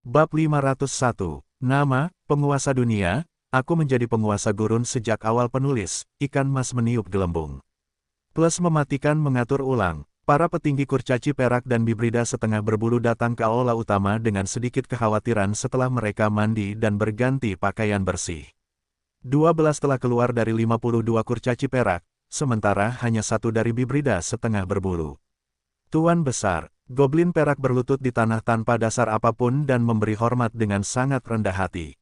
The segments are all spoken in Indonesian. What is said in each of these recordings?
Bab 501. Nama, penguasa dunia. Aku menjadi penguasa gurun sejak awal penulis, ikan mas meniup gelembung. Plus mematikan mengatur ulang. Para petinggi kurcaci perak dan bibrida setengah berbulu datang ke aula utama dengan sedikit kekhawatiran setelah mereka mandi dan berganti pakaian bersih. 12 telah keluar dari 52 kurcaci perak, sementara hanya satu dari bibrida setengah berbulu. Tuan besar, goblin perak berlutut di tanah tanpa dasar apapun dan memberi hormat dengan sangat rendah hati.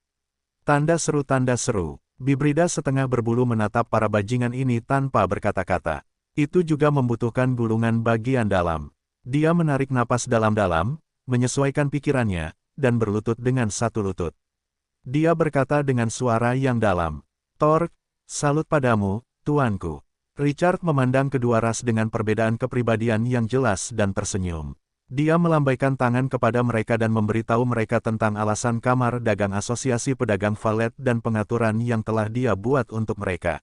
Tanda seru, bibrida setengah berbulu menatap para bajingan ini tanpa berkata-kata. Itu juga membutuhkan gulungan bagian dalam. Dia menarik napas dalam-dalam, menyesuaikan pikirannya, dan berlutut dengan satu lutut. Dia berkata dengan suara yang dalam, "Tork, salut padamu, tuanku." Richard memandang kedua ras dengan perbedaan kepribadian yang jelas dan tersenyum. Dia melambaikan tangan kepada mereka dan memberitahu mereka tentang alasan Kamar Dagang Asosiasi Pedagang Valet dan pengaturan yang telah dia buat untuk mereka.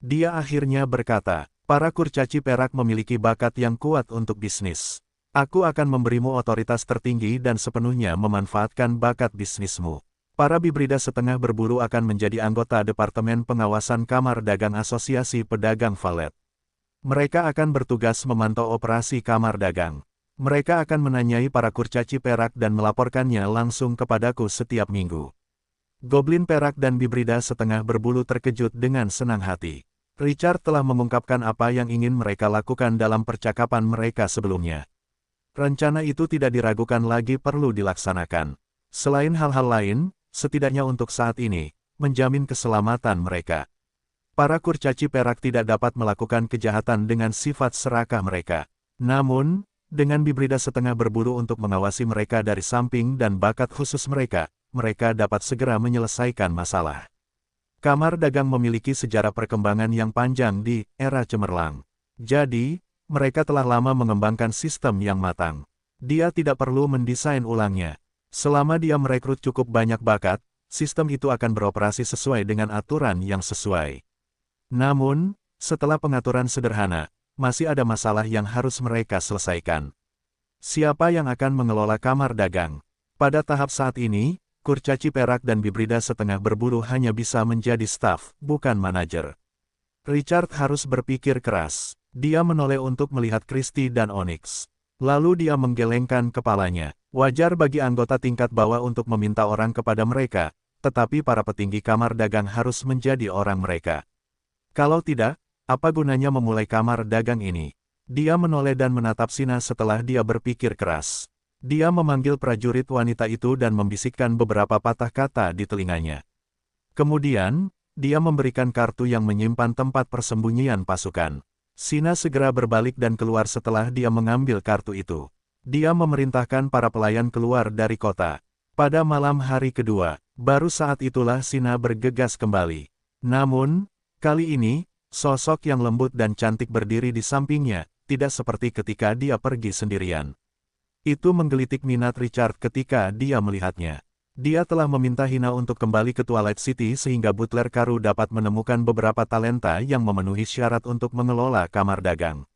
Dia akhirnya berkata, "Para kurcaci perak memiliki bakat yang kuat untuk bisnis. Aku akan memberimu otoritas tertinggi dan sepenuhnya memanfaatkan bakat bisnismu." Para bibrida setengah berbulu akan menjadi anggota Departemen Pengawasan Kamar Dagang Asosiasi Pedagang Valet. Mereka akan bertugas memantau operasi Kamar Dagang. Mereka akan menanyai para kurcaci perak dan melaporkannya langsung kepadaku setiap minggu. Goblin perak dan bibrida setengah berbulu terkejut dengan senang hati. Richard telah mengungkapkan apa yang ingin mereka lakukan dalam percakapan mereka sebelumnya. Rencana itu tidak diragukan lagi perlu dilaksanakan. Selain hal-hal lain, setidaknya untuk saat ini, menjamin keselamatan mereka. Para kurcaci perak tidak dapat melakukan kejahatan dengan sifat serakah mereka. Namun, dengan bibrida setengah berbulu untuk mengawasi mereka dari samping dan bakat khusus mereka, mereka dapat segera menyelesaikan masalah. Kamar Dagang memiliki sejarah perkembangan yang panjang di era cemerlang. Jadi, mereka telah lama mengembangkan sistem yang matang. Dia tidak perlu mendesain ulangnya. Selama dia merekrut cukup banyak bakat, sistem itu akan beroperasi sesuai dengan aturan yang sesuai. Namun, setelah pengaturan sederhana, masih ada masalah yang harus mereka selesaikan. Siapa yang akan mengelola Kamar Dagang? Pada tahap saat ini, kurcaci perak dan bibrida setengah berbulu hanya bisa menjadi staf, bukan manajer. Richard harus berpikir keras. Dia menoleh untuk melihat Christie dan Onyx. Lalu dia menggelengkan kepalanya. Wajar bagi anggota tingkat bawah untuk meminta orang kepada mereka, tetapi para petinggi Kamar Dagang harus menjadi orang mereka. Kalau tidak, apa gunanya memulai Kamar Dagang ini? Dia menoleh dan menatap Sina setelah dia berpikir keras. Dia memanggil prajurit wanita itu dan membisikkan beberapa patah kata di telinganya. Kemudian, dia memberikan kartu yang menyimpan tempat persembunyian pasukan. Sina segera berbalik dan keluar setelah dia mengambil kartu itu. Dia memerintahkan para pelayan keluar dari kota. Pada malam hari kedua, baru saat itulah Sina bergegas kembali. Namun, kali ini, sosok yang lembut dan cantik berdiri di sampingnya, tidak seperti ketika dia pergi sendirian. Itu menggelitik minat Richard ketika dia melihatnya. Dia telah meminta Hina untuk kembali ke Twilight City sehingga Butler Karu dapat menemukan beberapa talenta yang memenuhi syarat untuk mengelola Kamar Dagang.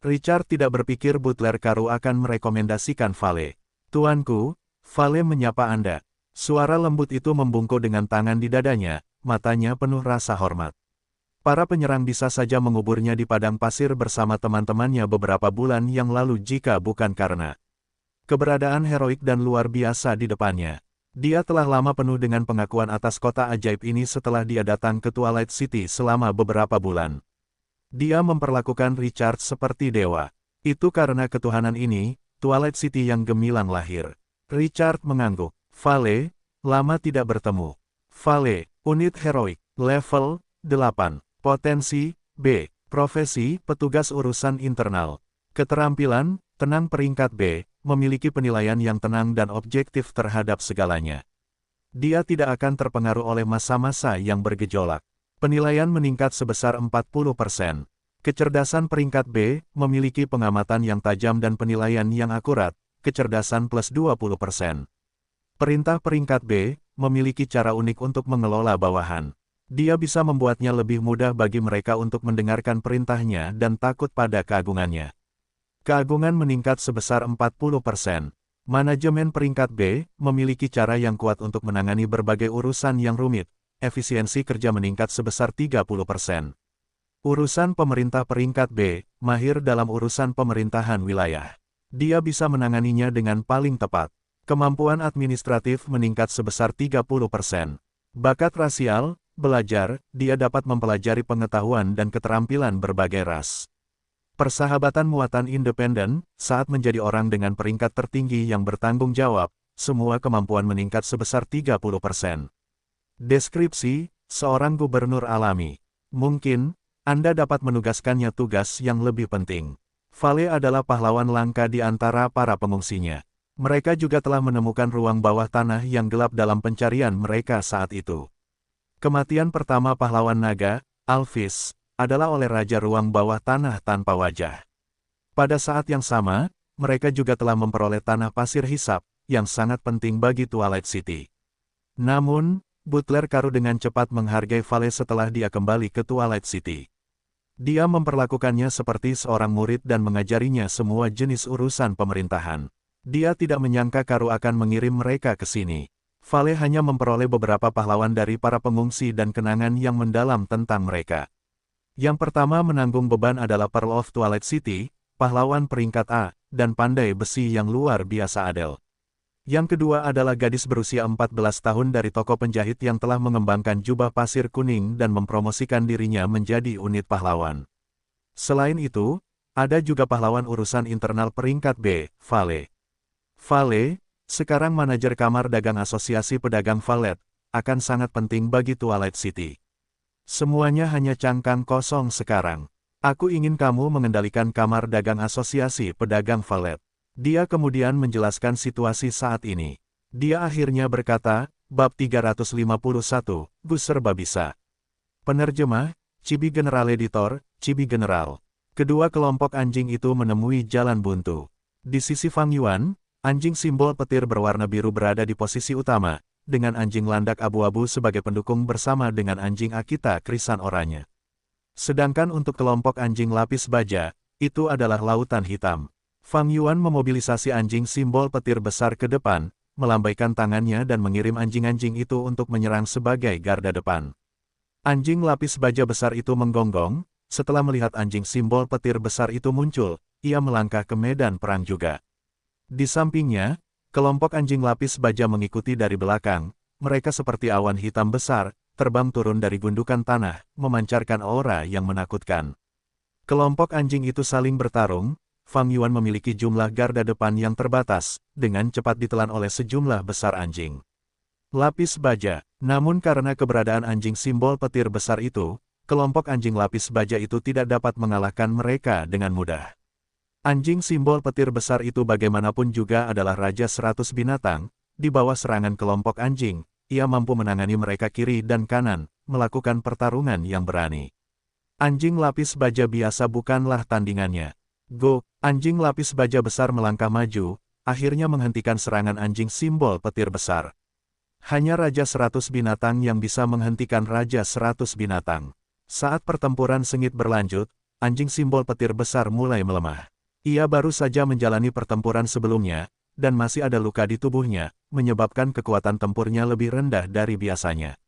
Richard tidak berpikir Butler Karu akan merekomendasikan Vale. "Tuanku, Vale menyapa Anda." Suara lembut itu membungkuk dengan tangan di dadanya, matanya penuh rasa hormat. Para penyerang bisa saja menguburnya di padang pasir bersama teman-temannya beberapa bulan yang lalu jika bukan karena keberadaan heroik dan luar biasa di depannya. Dia telah lama penuh dengan pengakuan atas kota ajaib ini setelah dia datang ke Twilight City selama beberapa bulan. Dia memperlakukan Richard seperti dewa. Itu karena ketuhanan ini, Twilight City yang gemilang lahir. Richard mengangguk. "Vale, lama tidak bertemu." Vale, unit heroik, level 8, potensi B, profesi petugas urusan internal. Keterampilan, tenang peringkat B, memiliki penilaian yang tenang dan objektif terhadap segalanya. Dia tidak akan terpengaruh oleh masa-masa yang bergejolak. Penilaian meningkat sebesar 40%. Kecerdasan peringkat B, memiliki pengamatan yang tajam dan penilaian yang akurat, kecerdasan plus 20%. Perintah peringkat B, memiliki cara unik untuk mengelola bawahan. Dia bisa membuatnya lebih mudah bagi mereka untuk mendengarkan perintahnya dan takut pada keagungannya. Keagungan meningkat sebesar 40%. Manajemen peringkat B memiliki cara yang kuat untuk menangani berbagai urusan yang rumit. Efisiensi kerja meningkat sebesar 30%. Urusan pemerintah peringkat B, mahir dalam urusan pemerintahan wilayah. Dia bisa menanganinya dengan paling tepat. Kemampuan administratif meningkat sebesar 30%. Bakat rasial, belajar, dia dapat mempelajari pengetahuan dan keterampilan berbagai ras. Persahabatan muatan independen, saat menjadi orang dengan peringkat tertinggi yang bertanggung jawab, semua kemampuan meningkat sebesar 30%. Deskripsi, seorang gubernur alami. Mungkin, Anda dapat menugaskannya tugas yang lebih penting. Vale adalah pahlawan langka di antara para pengungsinya. Mereka juga telah menemukan ruang bawah tanah yang gelap dalam pencarian mereka saat itu. Kematian pertama pahlawan naga, Alphys, adalah oleh Raja Ruang Bawah Tanah Tanpa Wajah. Pada saat yang sama, mereka juga telah memperoleh tanah pasir hisap, yang sangat penting bagi Twilight City. Namun, Butler Karu dengan cepat menghargai Vale setelah dia kembali ke Twilight City. Dia memperlakukannya seperti seorang murid dan mengajarinya semua jenis urusan pemerintahan. Dia tidak menyangka Karu akan mengirim mereka ke sini. Vale hanya memperoleh beberapa pahlawan dari para pengungsi dan kenangan yang mendalam tentang mereka. Yang pertama menanggung beban adalah Pearl of Twilight City, pahlawan peringkat A, dan pandai besi yang luar biasa Adele. Yang kedua adalah gadis berusia 14 tahun dari toko penjahit yang telah mengembangkan jubah pasir kuning dan mempromosikan dirinya menjadi unit pahlawan. Selain itu, ada juga pahlawan urusan internal peringkat B, Vale. Vale, sekarang manajer kamar dagang Asosiasi Pedagang Valet, akan sangat penting bagi Twilight City. Semuanya hanya cangkang kosong sekarang. Aku ingin kamu mengendalikan kamar dagang Asosiasi Pedagang Valet. Dia kemudian menjelaskan situasi saat ini. Dia akhirnya berkata, bab 351, Gus Babisa. Penerjemah, Chibi General Editor, Chibi General. Kedua kelompok anjing itu menemui jalan buntu. Di sisi Fang Yuan, anjing simbol petir berwarna biru berada di posisi utama, dengan anjing landak abu-abu sebagai pendukung bersama dengan anjing Akita krisan oranye. Sedangkan untuk kelompok anjing lapis baja, itu adalah lautan hitam. Fang Yuan memobilisasi anjing simbol petir besar ke depan, melambaikan tangannya dan mengirim anjing-anjing itu untuk menyerang sebagai garda depan. Anjing lapis baja besar itu menggonggong, setelah melihat anjing simbol petir besar itu muncul, ia melangkah ke medan perang juga. Di sampingnya, kelompok anjing lapis baja mengikuti dari belakang, mereka seperti awan hitam besar, terbang turun dari gundukan tanah, memancarkan aura yang menakutkan. Kelompok anjing itu saling bertarung. Fang Yuan memiliki jumlah garda depan yang terbatas, dengan cepat ditelan oleh sejumlah besar anjing lapis baja. Namun karena keberadaan anjing simbol petir besar itu, kelompok anjing lapis baja itu tidak dapat mengalahkan mereka dengan mudah. Anjing simbol petir besar itu bagaimanapun juga adalah Raja 100 binatang, di bawah serangan kelompok anjing, ia mampu menangani mereka kiri dan kanan, melakukan pertarungan yang berani. Anjing lapis baja biasa bukanlah tandingannya. Go, anjing lapis baja besar melangkah maju, akhirnya menghentikan serangan anjing simbol petir besar. Hanya Raja 100 binatang yang bisa menghentikan Raja 100 binatang. Saat pertempuran sengit berlanjut, anjing simbol petir besar mulai melemah. Ia baru saja menjalani pertempuran sebelumnya, dan masih ada luka di tubuhnya, menyebabkan kekuatan tempurnya lebih rendah dari biasanya.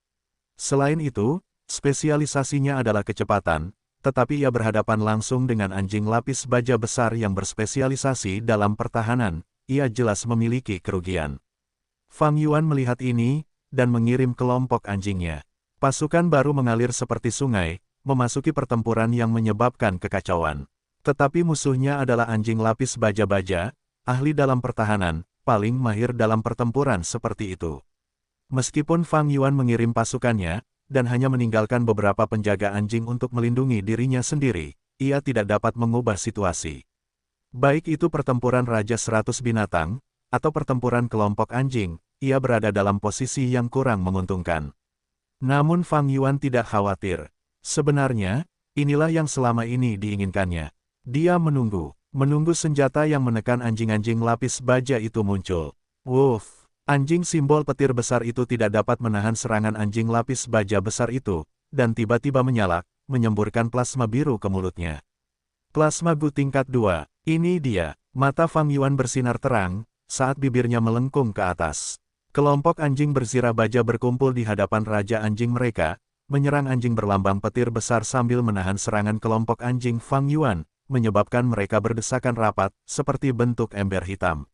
Selain itu, spesialisasinya adalah kecepatan, tetapi ia berhadapan langsung dengan anjing lapis baja besar yang berspesialisasi dalam pertahanan, ia jelas memiliki kerugian. Fang Yuan melihat ini, dan mengirim kelompok anjingnya. Pasukan baru mengalir seperti sungai, memasuki pertempuran yang menyebabkan kekacauan. Tetapi musuhnya adalah anjing lapis baja-baja, ahli dalam pertahanan, paling mahir dalam pertempuran seperti itu. Meskipun Fang Yuan mengirim pasukannya, dan hanya meninggalkan beberapa penjaga anjing untuk melindungi dirinya sendiri, ia tidak dapat mengubah situasi. Baik itu pertempuran Raja 100 binatang, atau pertempuran kelompok anjing, ia berada dalam posisi yang kurang menguntungkan. Namun Fang Yuan tidak khawatir. Sebenarnya, inilah yang selama ini diinginkannya. Dia menunggu senjata yang menekan anjing-anjing lapis baja itu muncul. Woof! Anjing simbol petir besar itu tidak dapat menahan serangan anjing lapis baja besar itu, dan tiba-tiba menyalak, menyemburkan plasma biru ke mulutnya. Plasma Gu tingkat 2, ini dia. Mata Fang Yuan bersinar terang, saat bibirnya melengkung ke atas. Kelompok anjing berzirah baja berkumpul di hadapan Raja Anjing mereka, menyerang anjing berlambang petir besar sambil menahan serangan kelompok anjing Fang Yuan, menyebabkan mereka berdesakan rapat, seperti bentuk ember hitam.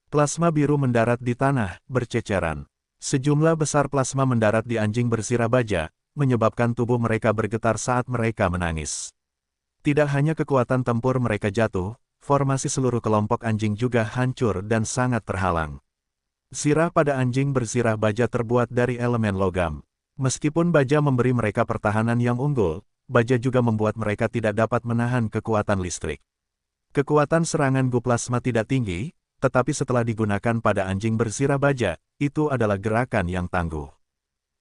Plasma biru mendarat di tanah, berceceran. Sejumlah besar plasma mendarat di anjing berzirah baja, menyebabkan tubuh mereka bergetar saat mereka menangis. Tidak hanya kekuatan tempur mereka jatuh, formasi seluruh kelompok anjing juga hancur dan sangat terhalang. Zirah pada anjing berzirah baja terbuat dari elemen logam. Meskipun baja memberi mereka pertahanan yang unggul, baja juga membuat mereka tidak dapat menahan kekuatan listrik. Kekuatan serangan Gu plasma tidak tinggi, tetapi setelah digunakan pada anjing berzirah baja, itu adalah gerakan yang tangguh.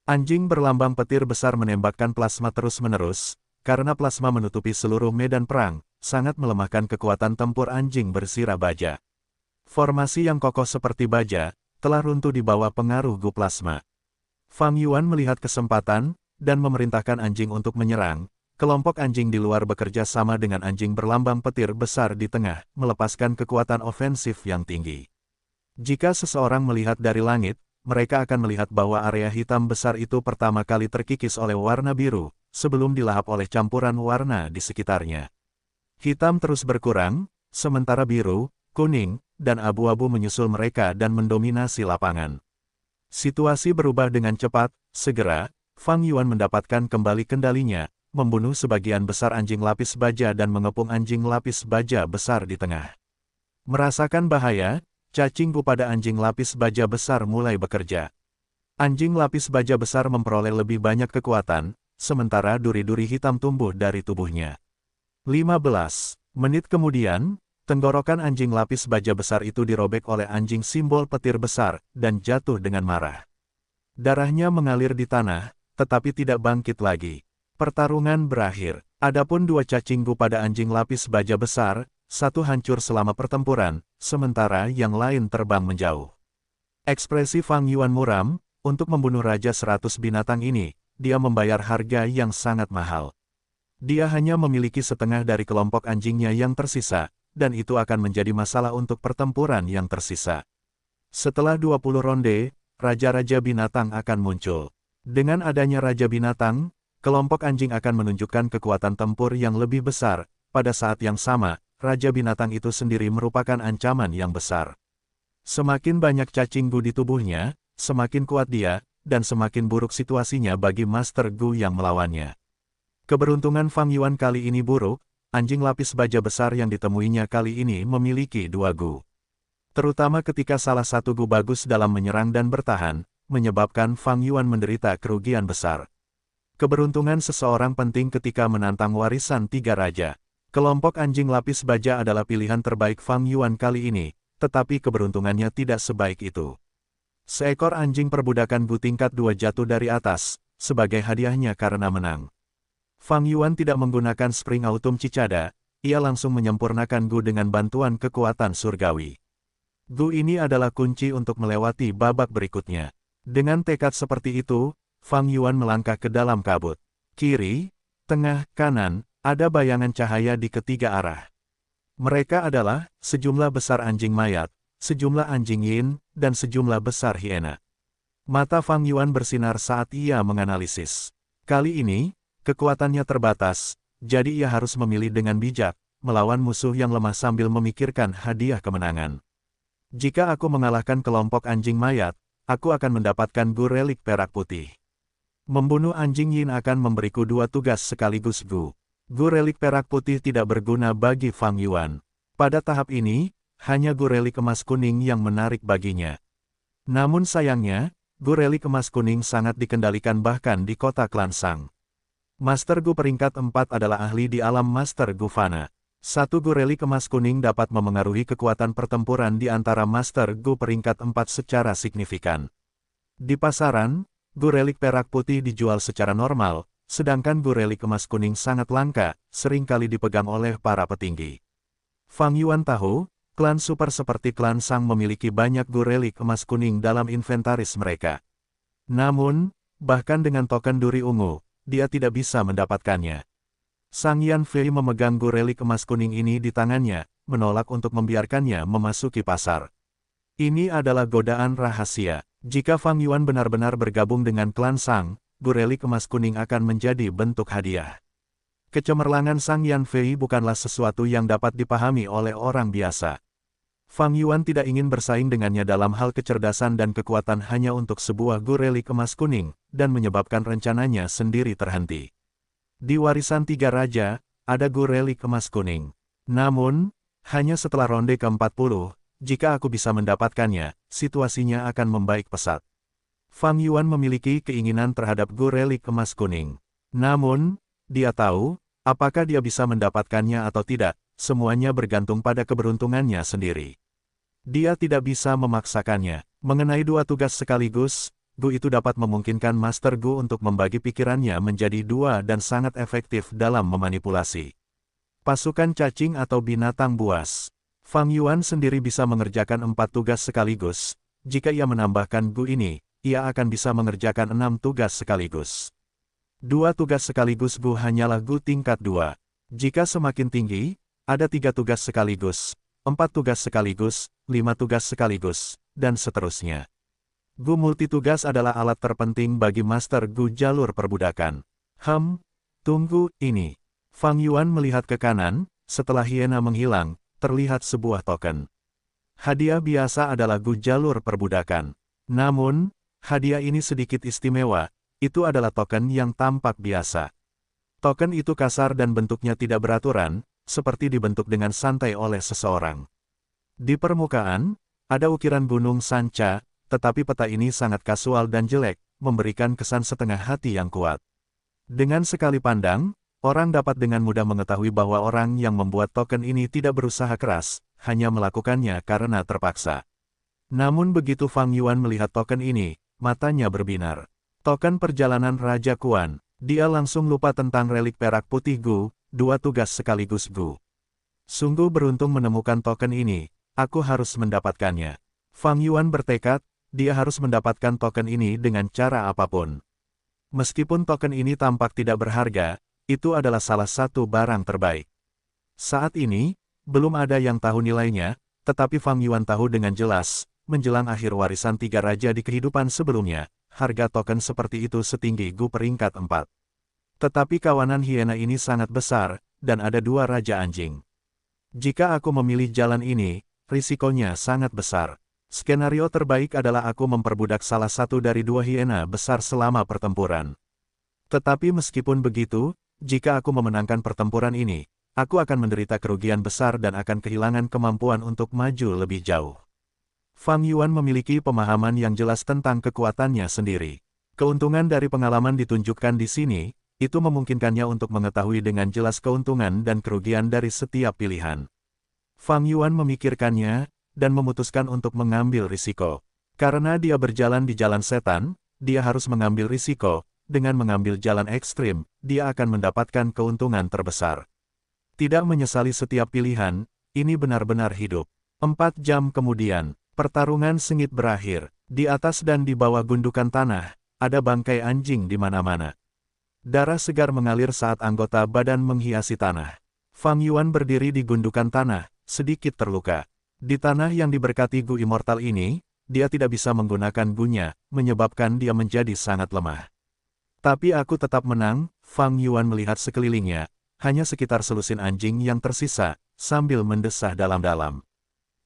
Anjing berlambang petir besar menembakkan plasma terus-menerus, karena plasma menutupi seluruh medan perang, sangat melemahkan kekuatan tempur anjing berzirah baja. Formasi yang kokoh seperti baja, telah runtuh di bawah pengaruh Gu plasma. Fang Yuan melihat kesempatan, dan memerintahkan anjing untuk menyerang. Kelompok anjing di luar bekerja sama dengan anjing berlambang petir besar di tengah, melepaskan kekuatan ofensif yang tinggi. Jika seseorang melihat dari langit, mereka akan melihat bahwa area hitam besar itu pertama kali terkikis oleh warna biru, sebelum dilahap oleh campuran warna di sekitarnya. Hitam terus berkurang, sementara biru, kuning, dan abu-abu menyusul mereka dan mendominasi lapangan. Situasi berubah dengan cepat, segera, Fang Yuan mendapatkan kembali kendalinya, membunuh sebagian besar anjing lapis baja dan mengepung anjing lapis baja besar di tengah. Merasakan bahaya, cacing Gu pada anjing lapis baja besar mulai bekerja. Anjing lapis baja besar memperoleh lebih banyak kekuatan, sementara duri-duri hitam tumbuh dari tubuhnya. 15 menit kemudian, tenggorokan anjing lapis baja besar itu dirobek oleh anjing simbol petir besar, dan jatuh dengan marah. Darahnya mengalir di tanah, tetapi tidak bangkit lagi. Pertarungan berakhir. Adapun dua cacing Gu pada anjing lapis baja besar, satu hancur selama pertempuran, sementara yang lain terbang menjauh. Ekspresi Fang Yuan muram, untuk membunuh Raja 100 binatang ini, dia membayar harga yang sangat mahal. Dia hanya memiliki setengah dari kelompok anjingnya yang tersisa, dan itu akan menjadi masalah untuk pertempuran yang tersisa. Setelah 20 ronde, Raja-Raja Binatang akan muncul. Dengan adanya Raja Binatang, kelompok anjing akan menunjukkan kekuatan tempur yang lebih besar. Pada saat yang sama, Raja Binatang itu sendiri merupakan ancaman yang besar. Semakin banyak cacing Gu di tubuhnya, semakin kuat dia, dan semakin buruk situasinya bagi Master Gu yang melawannya. Keberuntungan Fang Yuan kali ini buruk, anjing lapis baja besar yang ditemuinya kali ini memiliki 2 Gu. Terutama ketika salah satu Gu bagus dalam menyerang dan bertahan, menyebabkan Fang Yuan menderita kerugian besar. Keberuntungan seseorang penting ketika menantang warisan 3 raja. Kelompok anjing lapis baja adalah pilihan terbaik Fang Yuan kali ini, tetapi keberuntungannya tidak sebaik itu. Seekor anjing perbudakan Gu tingkat 2 jatuh dari atas, sebagai hadiahnya karena menang. Fang Yuan tidak menggunakan Spring Autumn Cicada, ia langsung menyempurnakan Gu dengan bantuan kekuatan surgawi. Gu ini adalah kunci untuk melewati babak berikutnya. Dengan tekad seperti itu, Fang Yuan melangkah ke dalam kabut. Kiri, tengah, kanan, ada bayangan cahaya di ketiga arah. Mereka adalah sejumlah besar anjing mayat, sejumlah anjing yin, dan sejumlah besar hiena. Mata Fang Yuan bersinar saat ia menganalisis. Kali ini, kekuatannya terbatas, jadi ia harus memilih dengan bijak, melawan musuh yang lemah sambil memikirkan hadiah kemenangan. Jika aku mengalahkan kelompok anjing mayat, aku akan mendapatkan Gu relik perak putih. Membunuh anjing yin akan memberiku 2 tugas sekaligus Gu. Gu relik perak putih tidak berguna bagi Fang Yuan. Pada tahap ini, hanya Gu relik emas kuning yang menarik baginya. Namun sayangnya, Gu relik emas kuning sangat dikendalikan bahkan di kota Klansang. Master Gu peringkat 4 adalah ahli di alam Master Gu Fana. 1 Gu relik emas kuning dapat memengaruhi kekuatan pertempuran di antara Master Gu peringkat 4 secara signifikan. Di pasaran, Gu relik perak putih dijual secara normal, sedangkan Gu relik emas kuning sangat langka, seringkali dipegang oleh para petinggi. Fang Yuan tahu, klan super seperti klan Sang memiliki banyak Gu relik emas kuning dalam inventaris mereka. Namun, bahkan dengan token duri ungu, dia tidak bisa mendapatkannya. Sang Yan Fei memegang Gu relik emas kuning ini di tangannya, menolak untuk membiarkannya memasuki pasar. Ini adalah godaan rahasia. Jika Fang Yuan benar-benar bergabung dengan klan Sang, Gu relik emas kuning akan menjadi bentuk hadiah. Kecemerlangan Sang Yan Fei bukanlah sesuatu yang dapat dipahami oleh orang biasa. Fang Yuan tidak ingin bersaing dengannya dalam hal kecerdasan dan kekuatan hanya untuk sebuah Gu relik emas kuning, dan menyebabkan rencananya sendiri terhenti. Di warisan tiga raja, ada Gu relik emas kuning. Namun, hanya setelah ronde ke-40, jika aku bisa mendapatkannya, situasinya akan membaik pesat. Fang Yuan memiliki keinginan terhadap Gu relik emas kuning. Namun, dia tahu, apakah dia bisa mendapatkannya atau tidak, semuanya bergantung pada keberuntungannya sendiri. Dia tidak bisa memaksakannya. Mengenai dua tugas sekaligus, Gu itu dapat memungkinkan Master Gu untuk membagi pikirannya menjadi dua dan sangat efektif dalam memanipulasi. Pasukan cacing atau binatang buas. Fang Yuan sendiri bisa mengerjakan 4 tugas sekaligus. Jika ia menambahkan Gu ini, ia akan bisa mengerjakan 6 tugas sekaligus. 2 tugas sekaligus Gu hanyalah Gu tingkat 2. Jika semakin tinggi, ada 3 tugas sekaligus, 4 tugas sekaligus, 5 tugas sekaligus, dan seterusnya. Gu multitugas adalah alat terpenting bagi Master Gu jalur perbudakan. Tunggu, ini. Fang Yuan melihat ke kanan, setelah hiena menghilang, terlihat sebuah token. Hadiah biasa adalah Gu jalur perbudakan. Namun, hadiah ini sedikit istimewa, itu adalah token yang tampak biasa. Token itu kasar dan bentuknya tidak beraturan, seperti dibentuk dengan santai oleh seseorang. Di permukaan, ada ukiran gunung Sanca, tetapi peta ini sangat kasual dan jelek, memberikan kesan setengah hati yang kuat. Dengan sekali pandang, orang dapat dengan mudah mengetahui bahwa orang yang membuat token ini tidak berusaha keras, hanya melakukannya karena terpaksa. Namun begitu Fang Yuan melihat token ini, matanya berbinar. Token perjalanan Raja Kuan, dia langsung lupa tentang relik perak putih Gu, 2 tugas sekaligus Gu. Sungguh beruntung menemukan token ini, aku harus mendapatkannya. Fang Yuan bertekad, dia harus mendapatkan token ini dengan cara apapun. Meskipun token ini tampak tidak berharga, itu adalah salah satu barang terbaik. Saat ini, belum ada yang tahu nilainya, tetapi Fang Yuan tahu dengan jelas, menjelang akhir warisan tiga raja di kehidupan sebelumnya, harga token seperti itu setinggi Gu peringkat 4. Tetapi kawanan hiena ini sangat besar, dan ada 2 raja anjing. Jika aku memilih jalan ini, risikonya sangat besar. Skenario terbaik adalah aku memperbudak salah satu dari 2 hiena besar selama pertempuran. Tetapi meskipun begitu, jika aku memenangkan pertempuran ini, aku akan menderita kerugian besar dan akan kehilangan kemampuan untuk maju lebih jauh. Fang Yuan memiliki pemahaman yang jelas tentang kekuatannya sendiri. Keuntungan dari pengalaman ditunjukkan di sini, itu memungkinkannya untuk mengetahui dengan jelas keuntungan dan kerugian dari setiap pilihan. Fang Yuan memikirkannya, dan memutuskan untuk mengambil risiko. Karena dia berjalan di jalan setan, dia harus mengambil risiko. Dengan mengambil jalan ekstrim, dia akan mendapatkan keuntungan terbesar. Tidak menyesali setiap pilihan, ini benar-benar hidup. 4 jam kemudian, pertarungan sengit berakhir. Di atas dan di bawah gundukan tanah, ada bangkai anjing di mana-mana. Darah segar mengalir saat anggota badan menghiasi tanah. Fang Yuan berdiri di gundukan tanah, sedikit terluka. Di tanah yang diberkati Gu Immortal ini, dia tidak bisa menggunakan Gu-nya, menyebabkan dia menjadi sangat lemah. Tapi aku tetap menang, Fang Yuan melihat sekelilingnya, hanya sekitar selusin anjing yang tersisa, sambil mendesah dalam-dalam.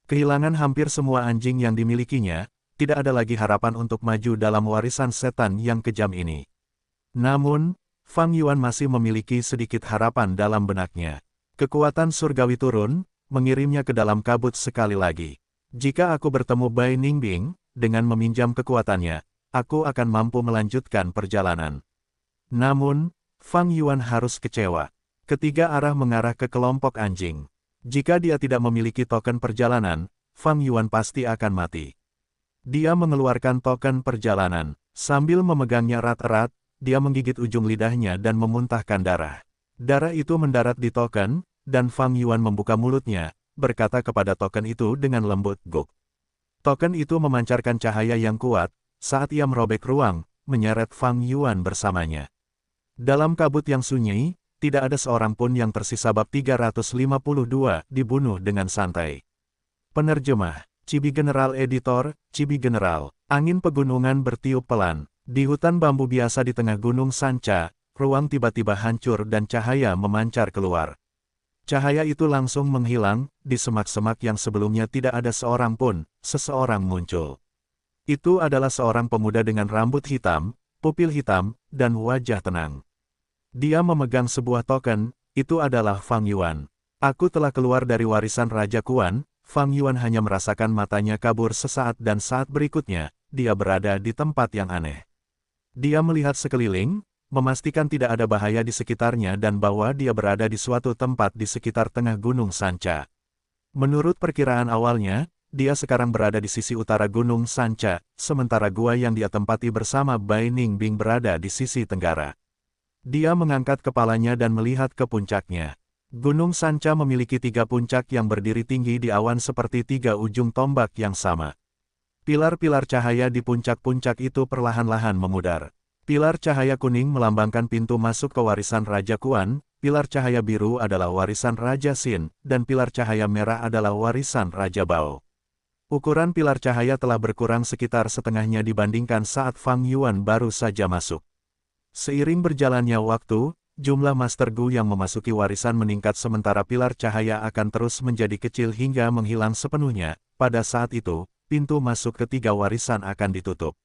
Kehilangan hampir semua anjing yang dimilikinya, tidak ada lagi harapan untuk maju dalam warisan setan yang kejam ini. Namun, Fang Yuan masih memiliki sedikit harapan dalam benaknya. Kekuatan surgawi turun, mengirimnya ke dalam kabut sekali lagi. Jika aku bertemu Bai Ningbing, dengan meminjam kekuatannya, aku akan mampu melanjutkan perjalanan. Namun, Fang Yuan harus kecewa. Ketiga arah mengarah ke kelompok anjing. Jika dia tidak memiliki token perjalanan, Fang Yuan pasti akan mati. Dia mengeluarkan token perjalanan. Sambil memegangnya erat-erat, dia menggigit ujung lidahnya dan memuntahkan darah. Darah itu mendarat di token, dan Fang Yuan membuka mulutnya, berkata kepada token itu dengan lembut, "Guk." Token itu memancarkan cahaya yang kuat, saat ia merobek ruang, menyeret Fang Yuan bersamanya. Dalam kabut yang sunyi, tidak ada seorang pun yang tersisa. Bab 352 dibunuh dengan santai. Penerjemah Chibi General Editor, Chibi General. Angin pegunungan bertiup pelan. Di hutan bambu biasa di tengah Gunung Sanca, ruang tiba-tiba hancur dan cahaya memancar keluar. Cahaya itu langsung menghilang, di semak-semak yang sebelumnya tidak ada seorang pun, seseorang muncul. Itu adalah seorang pemuda dengan rambut hitam, pupil hitam, dan wajah tenang. Dia memegang sebuah token, itu adalah Fang Yuan. Aku telah keluar dari warisan Raja Kuan. Fang Yuan hanya merasakan matanya kabur sesaat dan saat berikutnya, dia berada di tempat yang aneh. Dia melihat sekeliling, memastikan tidak ada bahaya di sekitarnya dan bahwa dia berada di suatu tempat di sekitar tengah Gunung Sanca. Menurut perkiraan awalnya, dia sekarang berada di sisi utara Gunung Sanca, sementara gua yang dia tempati bersama Bai Ningbing berada di sisi tenggara. Dia mengangkat kepalanya dan melihat ke puncaknya. Gunung Sanca memiliki 3 puncak yang berdiri tinggi di awan seperti 3 ujung tombak yang sama. Pilar-pilar cahaya di puncak-puncak itu perlahan-lahan memudar. Pilar cahaya kuning melambangkan pintu masuk ke warisan Raja Kuan, pilar cahaya biru adalah warisan Raja Xin, dan pilar cahaya merah adalah warisan Raja Bao. Ukuran pilar cahaya telah berkurang sekitar setengahnya dibandingkan saat Fang Yuan baru saja masuk. Seiring berjalannya waktu, jumlah Master Gu yang memasuki warisan meningkat sementara pilar cahaya akan terus menjadi kecil hingga menghilang sepenuhnya. Pada saat itu, pintu masuk ketiga warisan akan ditutup.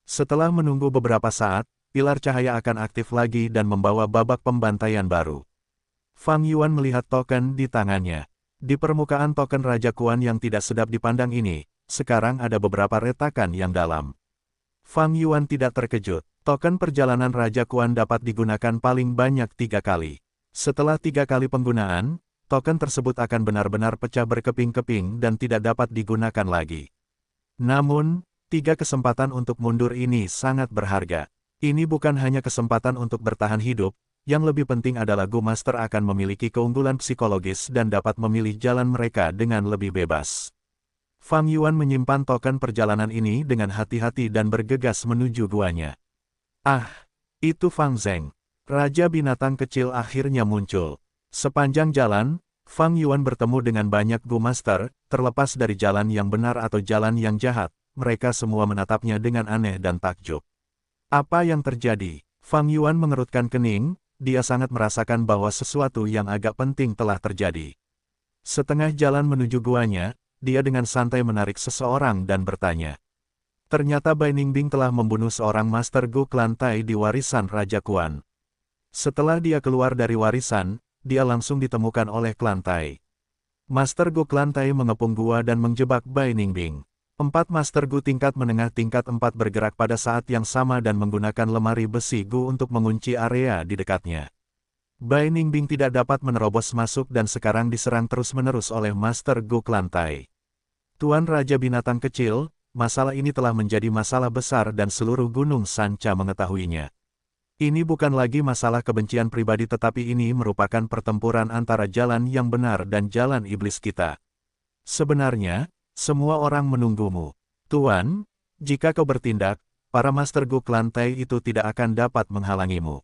Setelah menunggu beberapa saat, pilar cahaya akan aktif lagi dan membawa babak pembantaian baru. Fang Yuan melihat token di tangannya. Di permukaan token Raja Kuan yang tidak sedap dipandang ini, sekarang ada beberapa retakan yang dalam. Fang Yuan tidak terkejut. Token perjalanan Raja Kuan dapat digunakan paling banyak 3 kali. Setelah 3 kali penggunaan, token tersebut akan benar-benar pecah berkeping-keping dan tidak dapat digunakan lagi. Namun, 3 kesempatan untuk mundur ini sangat berharga. Ini bukan hanya kesempatan untuk bertahan hidup, yang lebih penting adalah Gu Master akan memiliki keunggulan psikologis dan dapat memilih jalan mereka dengan lebih bebas. Fang Yuan menyimpan token perjalanan ini dengan hati-hati dan bergegas menuju guanya. Ah, itu Fang Zheng. Raja binatang kecil akhirnya muncul. Sepanjang jalan, Fang Yuan bertemu dengan banyak Gu Master, terlepas dari jalan yang benar atau jalan yang jahat, mereka semua menatapnya dengan aneh dan takjub. Apa yang terjadi? Fang Yuan mengerutkan kening, dia sangat merasakan bahwa sesuatu yang agak penting telah terjadi. Setengah jalan menuju guanya, dia dengan santai menarik seseorang dan bertanya. Ternyata Bai Ningbing telah membunuh seorang Master Gu Klantai di warisan Raja Kuan. Setelah dia keluar dari warisan, dia langsung ditemukan oleh Klantai. Master Gu Klantai mengepung gua dan menjebak Bai Ningbing. 4 Master Gu tingkat menengah tingkat 4 bergerak pada saat yang sama dan menggunakan lemari besi Gu untuk mengunci area di dekatnya. Bai Ningbing tidak dapat menerobos masuk dan sekarang diserang terus-menerus oleh Master Gu Klantai. Tuan Raja Binatang Kecil, masalah ini telah menjadi masalah besar dan seluruh Gunung Sanca mengetahuinya. Ini bukan lagi masalah kebencian pribadi tetapi ini merupakan pertempuran antara jalan yang benar dan jalan iblis kita. Sebenarnya, semua orang menunggumu. Tuan, jika kau bertindak, para Master Gu Klantai itu tidak akan dapat menghalangimu.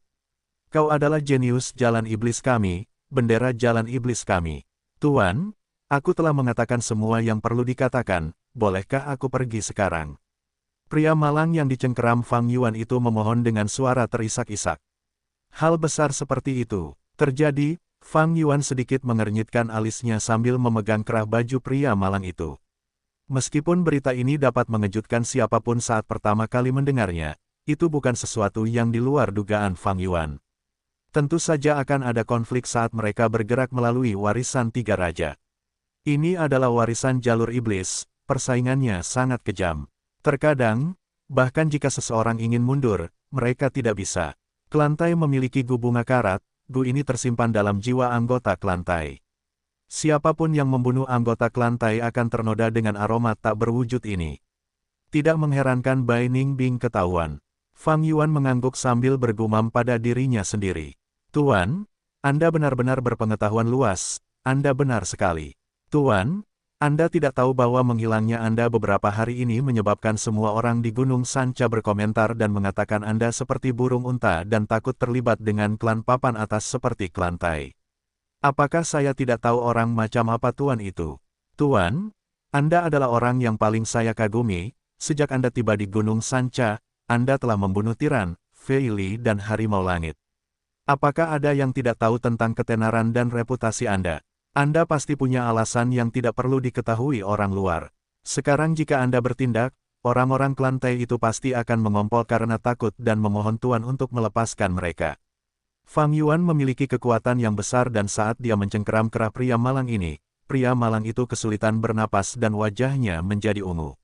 Kau adalah jenius jalan iblis kami, bendera jalan iblis kami. Tuan, aku telah mengatakan semua yang perlu dikatakan. Bolehkah aku pergi sekarang? Pria malang yang dicengkeram Fang Yuan itu memohon dengan suara terisak-isak. Hal besar seperti itu terjadi, Fang Yuan sedikit mengernyitkan alisnya sambil memegang kerah baju pria malang itu. Meskipun berita ini dapat mengejutkan siapapun saat pertama kali mendengarnya, itu bukan sesuatu yang di luar dugaan Fang Yuan. Tentu saja akan ada konflik saat mereka bergerak melalui warisan 3 raja. Ini adalah warisan jalur iblis. Persaingannya sangat kejam. Terkadang, bahkan jika seseorang ingin mundur, mereka tidak bisa. Klantai memiliki Gu bunga karat, Gu ini tersimpan dalam jiwa anggota Klantai. Siapapun yang membunuh anggota Klantai akan ternoda dengan aroma tak berwujud ini. Tidak mengherankan Bai Ningbing ketahuan. Fang Yuan mengangguk sambil bergumam pada dirinya sendiri. Tuan, Anda benar-benar berpengetahuan luas, Anda benar sekali. Tuan, Anda tidak tahu bahwa menghilangnya Anda beberapa hari ini menyebabkan semua orang di Gunung Sanca berkomentar dan mengatakan Anda seperti burung unta dan takut terlibat dengan klan papan atas seperti Klantai. Apakah saya tidak tahu orang macam apa Tuan itu? Tuan, Anda adalah orang yang paling saya kagumi. Sejak Anda tiba di Gunung Sanca, Anda telah membunuh tiran, Fei Li dan Harimau Langit. Apakah ada yang tidak tahu tentang ketenaran dan reputasi Anda? Anda pasti punya alasan yang tidak perlu diketahui orang luar. Sekarang jika Anda bertindak, orang-orang klan Tai itu pasti akan mengompol karena takut dan memohon Tuan untuk melepaskan mereka. Fang Yuan memiliki kekuatan yang besar dan saat dia mencengkeram kerah pria malang ini, pria malang itu kesulitan bernapas dan wajahnya menjadi ungu.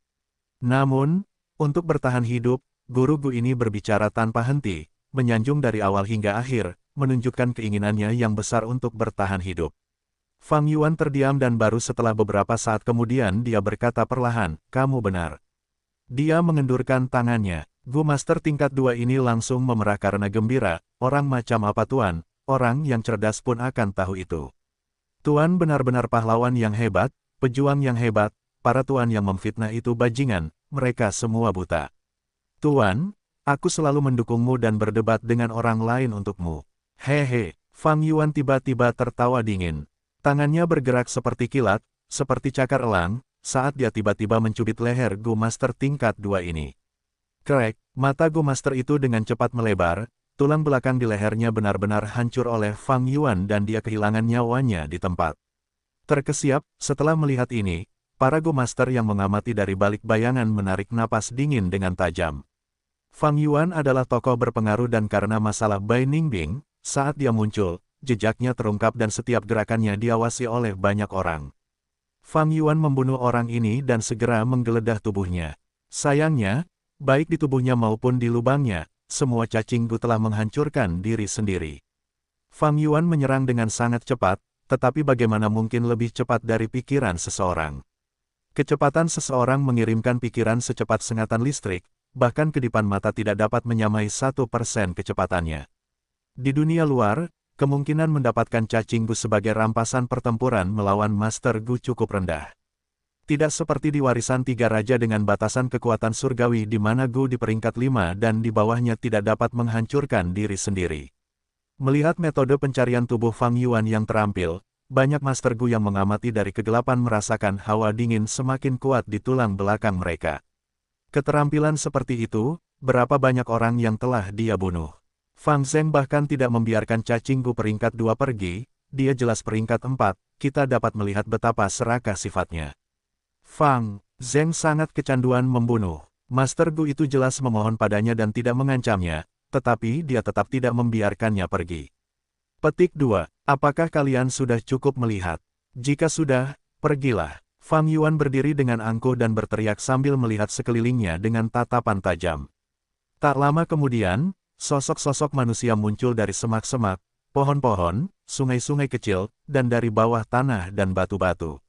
Namun, untuk bertahan hidup, guru Gu ini berbicara tanpa henti, menyanjung dari awal hingga akhir, menunjukkan keinginannya yang besar untuk bertahan hidup. Fang Yuan terdiam dan baru setelah beberapa saat kemudian dia berkata perlahan, "Kamu benar." Dia mengendurkan tangannya. Gu Master tingkat 2 ini langsung memerah karena gembira. Orang macam apa Tuan? Orang yang cerdas pun akan tahu itu. Tuan benar-benar pahlawan yang hebat, pejuang yang hebat. Para tuan yang memfitnah itu bajingan, mereka semua buta. Tuan, aku selalu mendukungmu dan berdebat dengan orang lain untukmu. Hehe, Fang Yuan tiba-tiba tertawa dingin. Tangannya bergerak seperti kilat, seperti cakar elang, saat dia tiba-tiba mencubit leher Gu Master tingkat 2 ini. Krek, mata Gu Master itu dengan cepat melebar, tulang belakang di lehernya benar-benar hancur oleh Fang Yuan dan dia kehilangan nyawanya di tempat. Terkesiap, setelah melihat ini, para Gu Master yang mengamati dari balik bayangan menarik napas dingin dengan tajam. Fang Yuan adalah tokoh berpengaruh dan karena masalah Bai Ningbing, saat dia muncul, jejaknya terungkap dan setiap gerakannya diawasi oleh banyak orang. Fang Yuan membunuh orang ini dan segera menggeledah tubuhnya. Sayangnya, baik di tubuhnya maupun di lubangnya, semua cacing Gu telah menghancurkan diri sendiri. Fang Yuan menyerang dengan sangat cepat, tetapi bagaimana mungkin lebih cepat dari pikiran seseorang? Kecepatan seseorang mengirimkan pikiran secepat sengatan listrik, bahkan kedipan mata tidak dapat menyamai 1% kecepatannya. Di dunia luar, kemungkinan mendapatkan cacing Gu sebagai rampasan pertempuran melawan Master Gu cukup rendah. Tidak seperti di warisan 3 raja dengan batasan kekuatan surgawi di mana Gu di peringkat 5 dan di bawahnya tidak dapat menghancurkan diri sendiri. Melihat metode pencarian tubuh Fang Yuan yang terampil, banyak Master Gu yang mengamati dari kegelapan merasakan hawa dingin semakin kuat di tulang belakang mereka. Keterampilan seperti itu, berapa banyak orang yang telah dia bunuh. Fang Zheng bahkan tidak membiarkan cacing Gu peringkat 2 pergi, dia jelas peringkat 4, kita dapat melihat betapa serakah sifatnya. Fang Zheng sangat kecanduan membunuh. Master Gu itu jelas memohon padanya dan tidak mengancamnya, tetapi dia tetap tidak membiarkannya pergi. Petik 2. Apakah kalian sudah cukup melihat? Jika sudah, pergilah. Fang Yuan berdiri dengan angkuh dan berteriak sambil melihat sekelilingnya dengan tatapan tajam. Tak lama kemudian, sosok-sosok manusia muncul dari semak-semak, pohon-pohon, sungai-sungai kecil, dan dari bawah tanah dan batu-batu.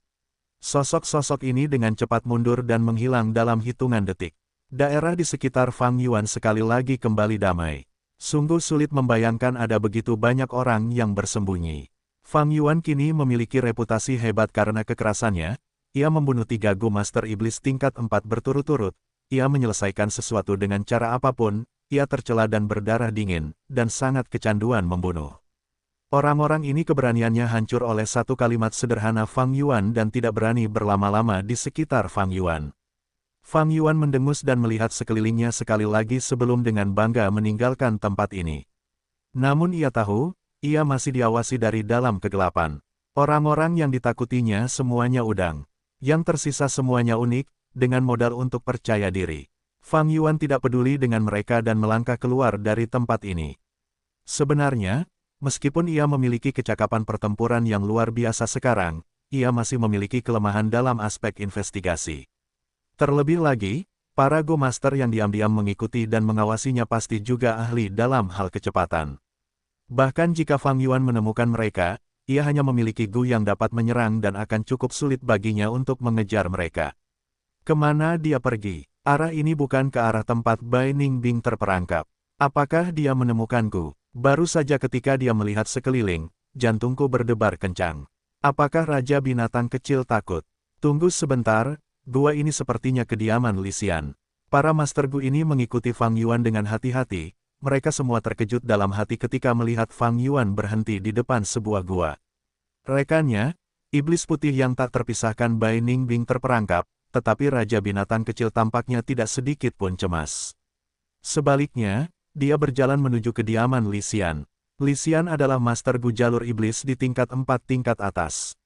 Sosok-sosok ini dengan cepat mundur dan menghilang dalam hitungan detik. Daerah di sekitar Fang Yuan sekali lagi kembali damai. Sungguh sulit membayangkan ada begitu banyak orang yang bersembunyi. Fang Yuan kini memiliki reputasi hebat karena kekerasannya. Ia membunuh 3 Gu Master Iblis tingkat 4 berturut-turut. Ia menyelesaikan sesuatu dengan cara apapun. Ia tercela dan berdarah dingin, dan sangat kecanduan membunuh. Orang-orang ini keberaniannya hancur oleh satu kalimat sederhana Fang Yuan dan tidak berani berlama-lama di sekitar Fang Yuan. Fang Yuan mendengus dan melihat sekelilingnya sekali lagi sebelum dengan bangga meninggalkan tempat ini. Namun ia tahu, ia masih diawasi dari dalam kegelapan. Orang-orang yang ditakutinya semuanya udang. Yang tersisa semuanya unik, dengan modal untuk percaya diri. Fang Yuan tidak peduli dengan mereka dan melangkah keluar dari tempat ini. Sebenarnya, meskipun ia memiliki kecakapan pertempuran yang luar biasa sekarang, ia masih memiliki kelemahan dalam aspek investigasi. Terlebih lagi, para Gu Master yang diam-diam mengikuti dan mengawasinya pasti juga ahli dalam hal kecepatan. Bahkan jika Fang Yuan menemukan mereka, ia hanya memiliki Gu yang dapat menyerang dan akan cukup sulit baginya untuk mengejar mereka. Kemana dia pergi? Arah ini bukan ke arah tempat Bai Ningbing terperangkap. Apakah dia menemukan Gu? Baru saja ketika dia melihat sekeliling, jantungku berdebar kencang. Apakah Raja Binatang Kecil takut? Tunggu sebentar. Gua ini sepertinya kediaman Li Xian. Para Master Gu ini mengikuti Fang Yuan dengan hati-hati, mereka semua terkejut dalam hati ketika melihat Fang Yuan berhenti di depan sebuah gua. Rekannya, Iblis putih yang tak terpisahkan Bai Ningbing terperangkap, tetapi Raja Binatang Kecil tampaknya tidak sedikit pun cemas. Sebaliknya, dia berjalan menuju kediaman Li Xian. Li Xian adalah Master Gu jalur iblis di tingkat 4 tingkat atas.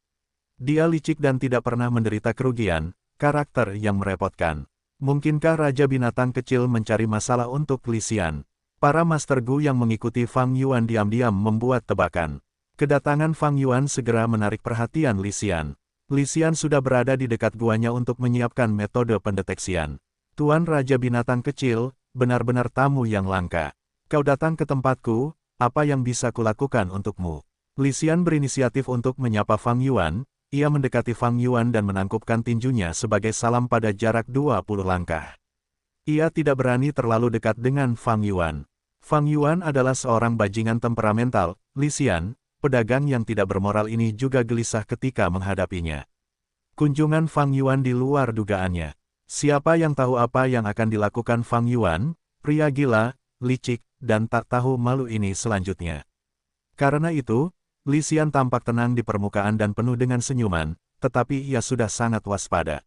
Dia licik dan tidak pernah menderita kerugian, karakter yang merepotkan. Mungkinkah Raja Binatang Kecil mencari masalah untuk Li Xian? Para Master Gu yang mengikuti Fang Yuan diam-diam membuat tebakan. Kedatangan Fang Yuan segera menarik perhatian Li Xian. Li Xian sudah berada di dekat guanya untuk menyiapkan metode pendeteksian. Tuan Raja Binatang Kecil, benar-benar tamu yang langka. Kau datang ke tempatku, apa yang bisa kulakukan untukmu? Li Xian berinisiatif untuk menyapa Fang Yuan. Ia mendekati Fang Yuan dan menangkupkan tinjunya sebagai salam pada jarak 20 langkah. Ia tidak berani terlalu dekat dengan Fang Yuan. Fang Yuan adalah seorang bajingan temperamental. Li Xian, pedagang yang tidak bermoral ini juga gelisah ketika menghadapinya. Kunjungan Fang Yuan di luar dugaannya. Siapa yang tahu apa yang akan dilakukan Fang Yuan, pria gila, licik, dan tak tahu malu ini selanjutnya. Karena itu, Li Xian tampak tenang di permukaan dan penuh dengan senyuman, tetapi ia sudah sangat waspada.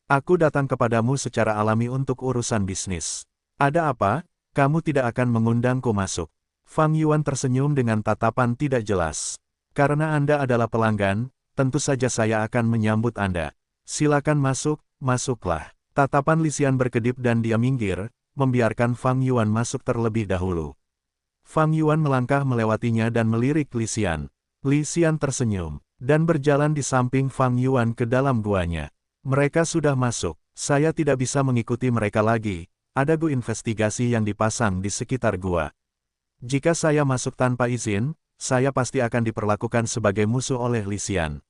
Aku datang kepadamu secara alami untuk urusan bisnis. Ada apa? Kamu tidak akan mengundangku masuk. Fang Yuan tersenyum dengan tatapan tidak jelas. Karena Anda adalah pelanggan, tentu saja saya akan menyambut Anda. Silakan masuk, masuklah. Tatapan Li Xian berkedip dan dia minggir, membiarkan Fang Yuan masuk terlebih dahulu. Fang Yuan melangkah melewatinya dan melirik Li Xian. Li Xian tersenyum, dan berjalan di samping Fang Yuan ke dalam guanya. Mereka sudah masuk, saya tidak bisa mengikuti mereka lagi, ada gu investigasi yang dipasang di sekitar gua. Jika saya masuk tanpa izin, saya pasti akan diperlakukan sebagai musuh oleh Li Xian.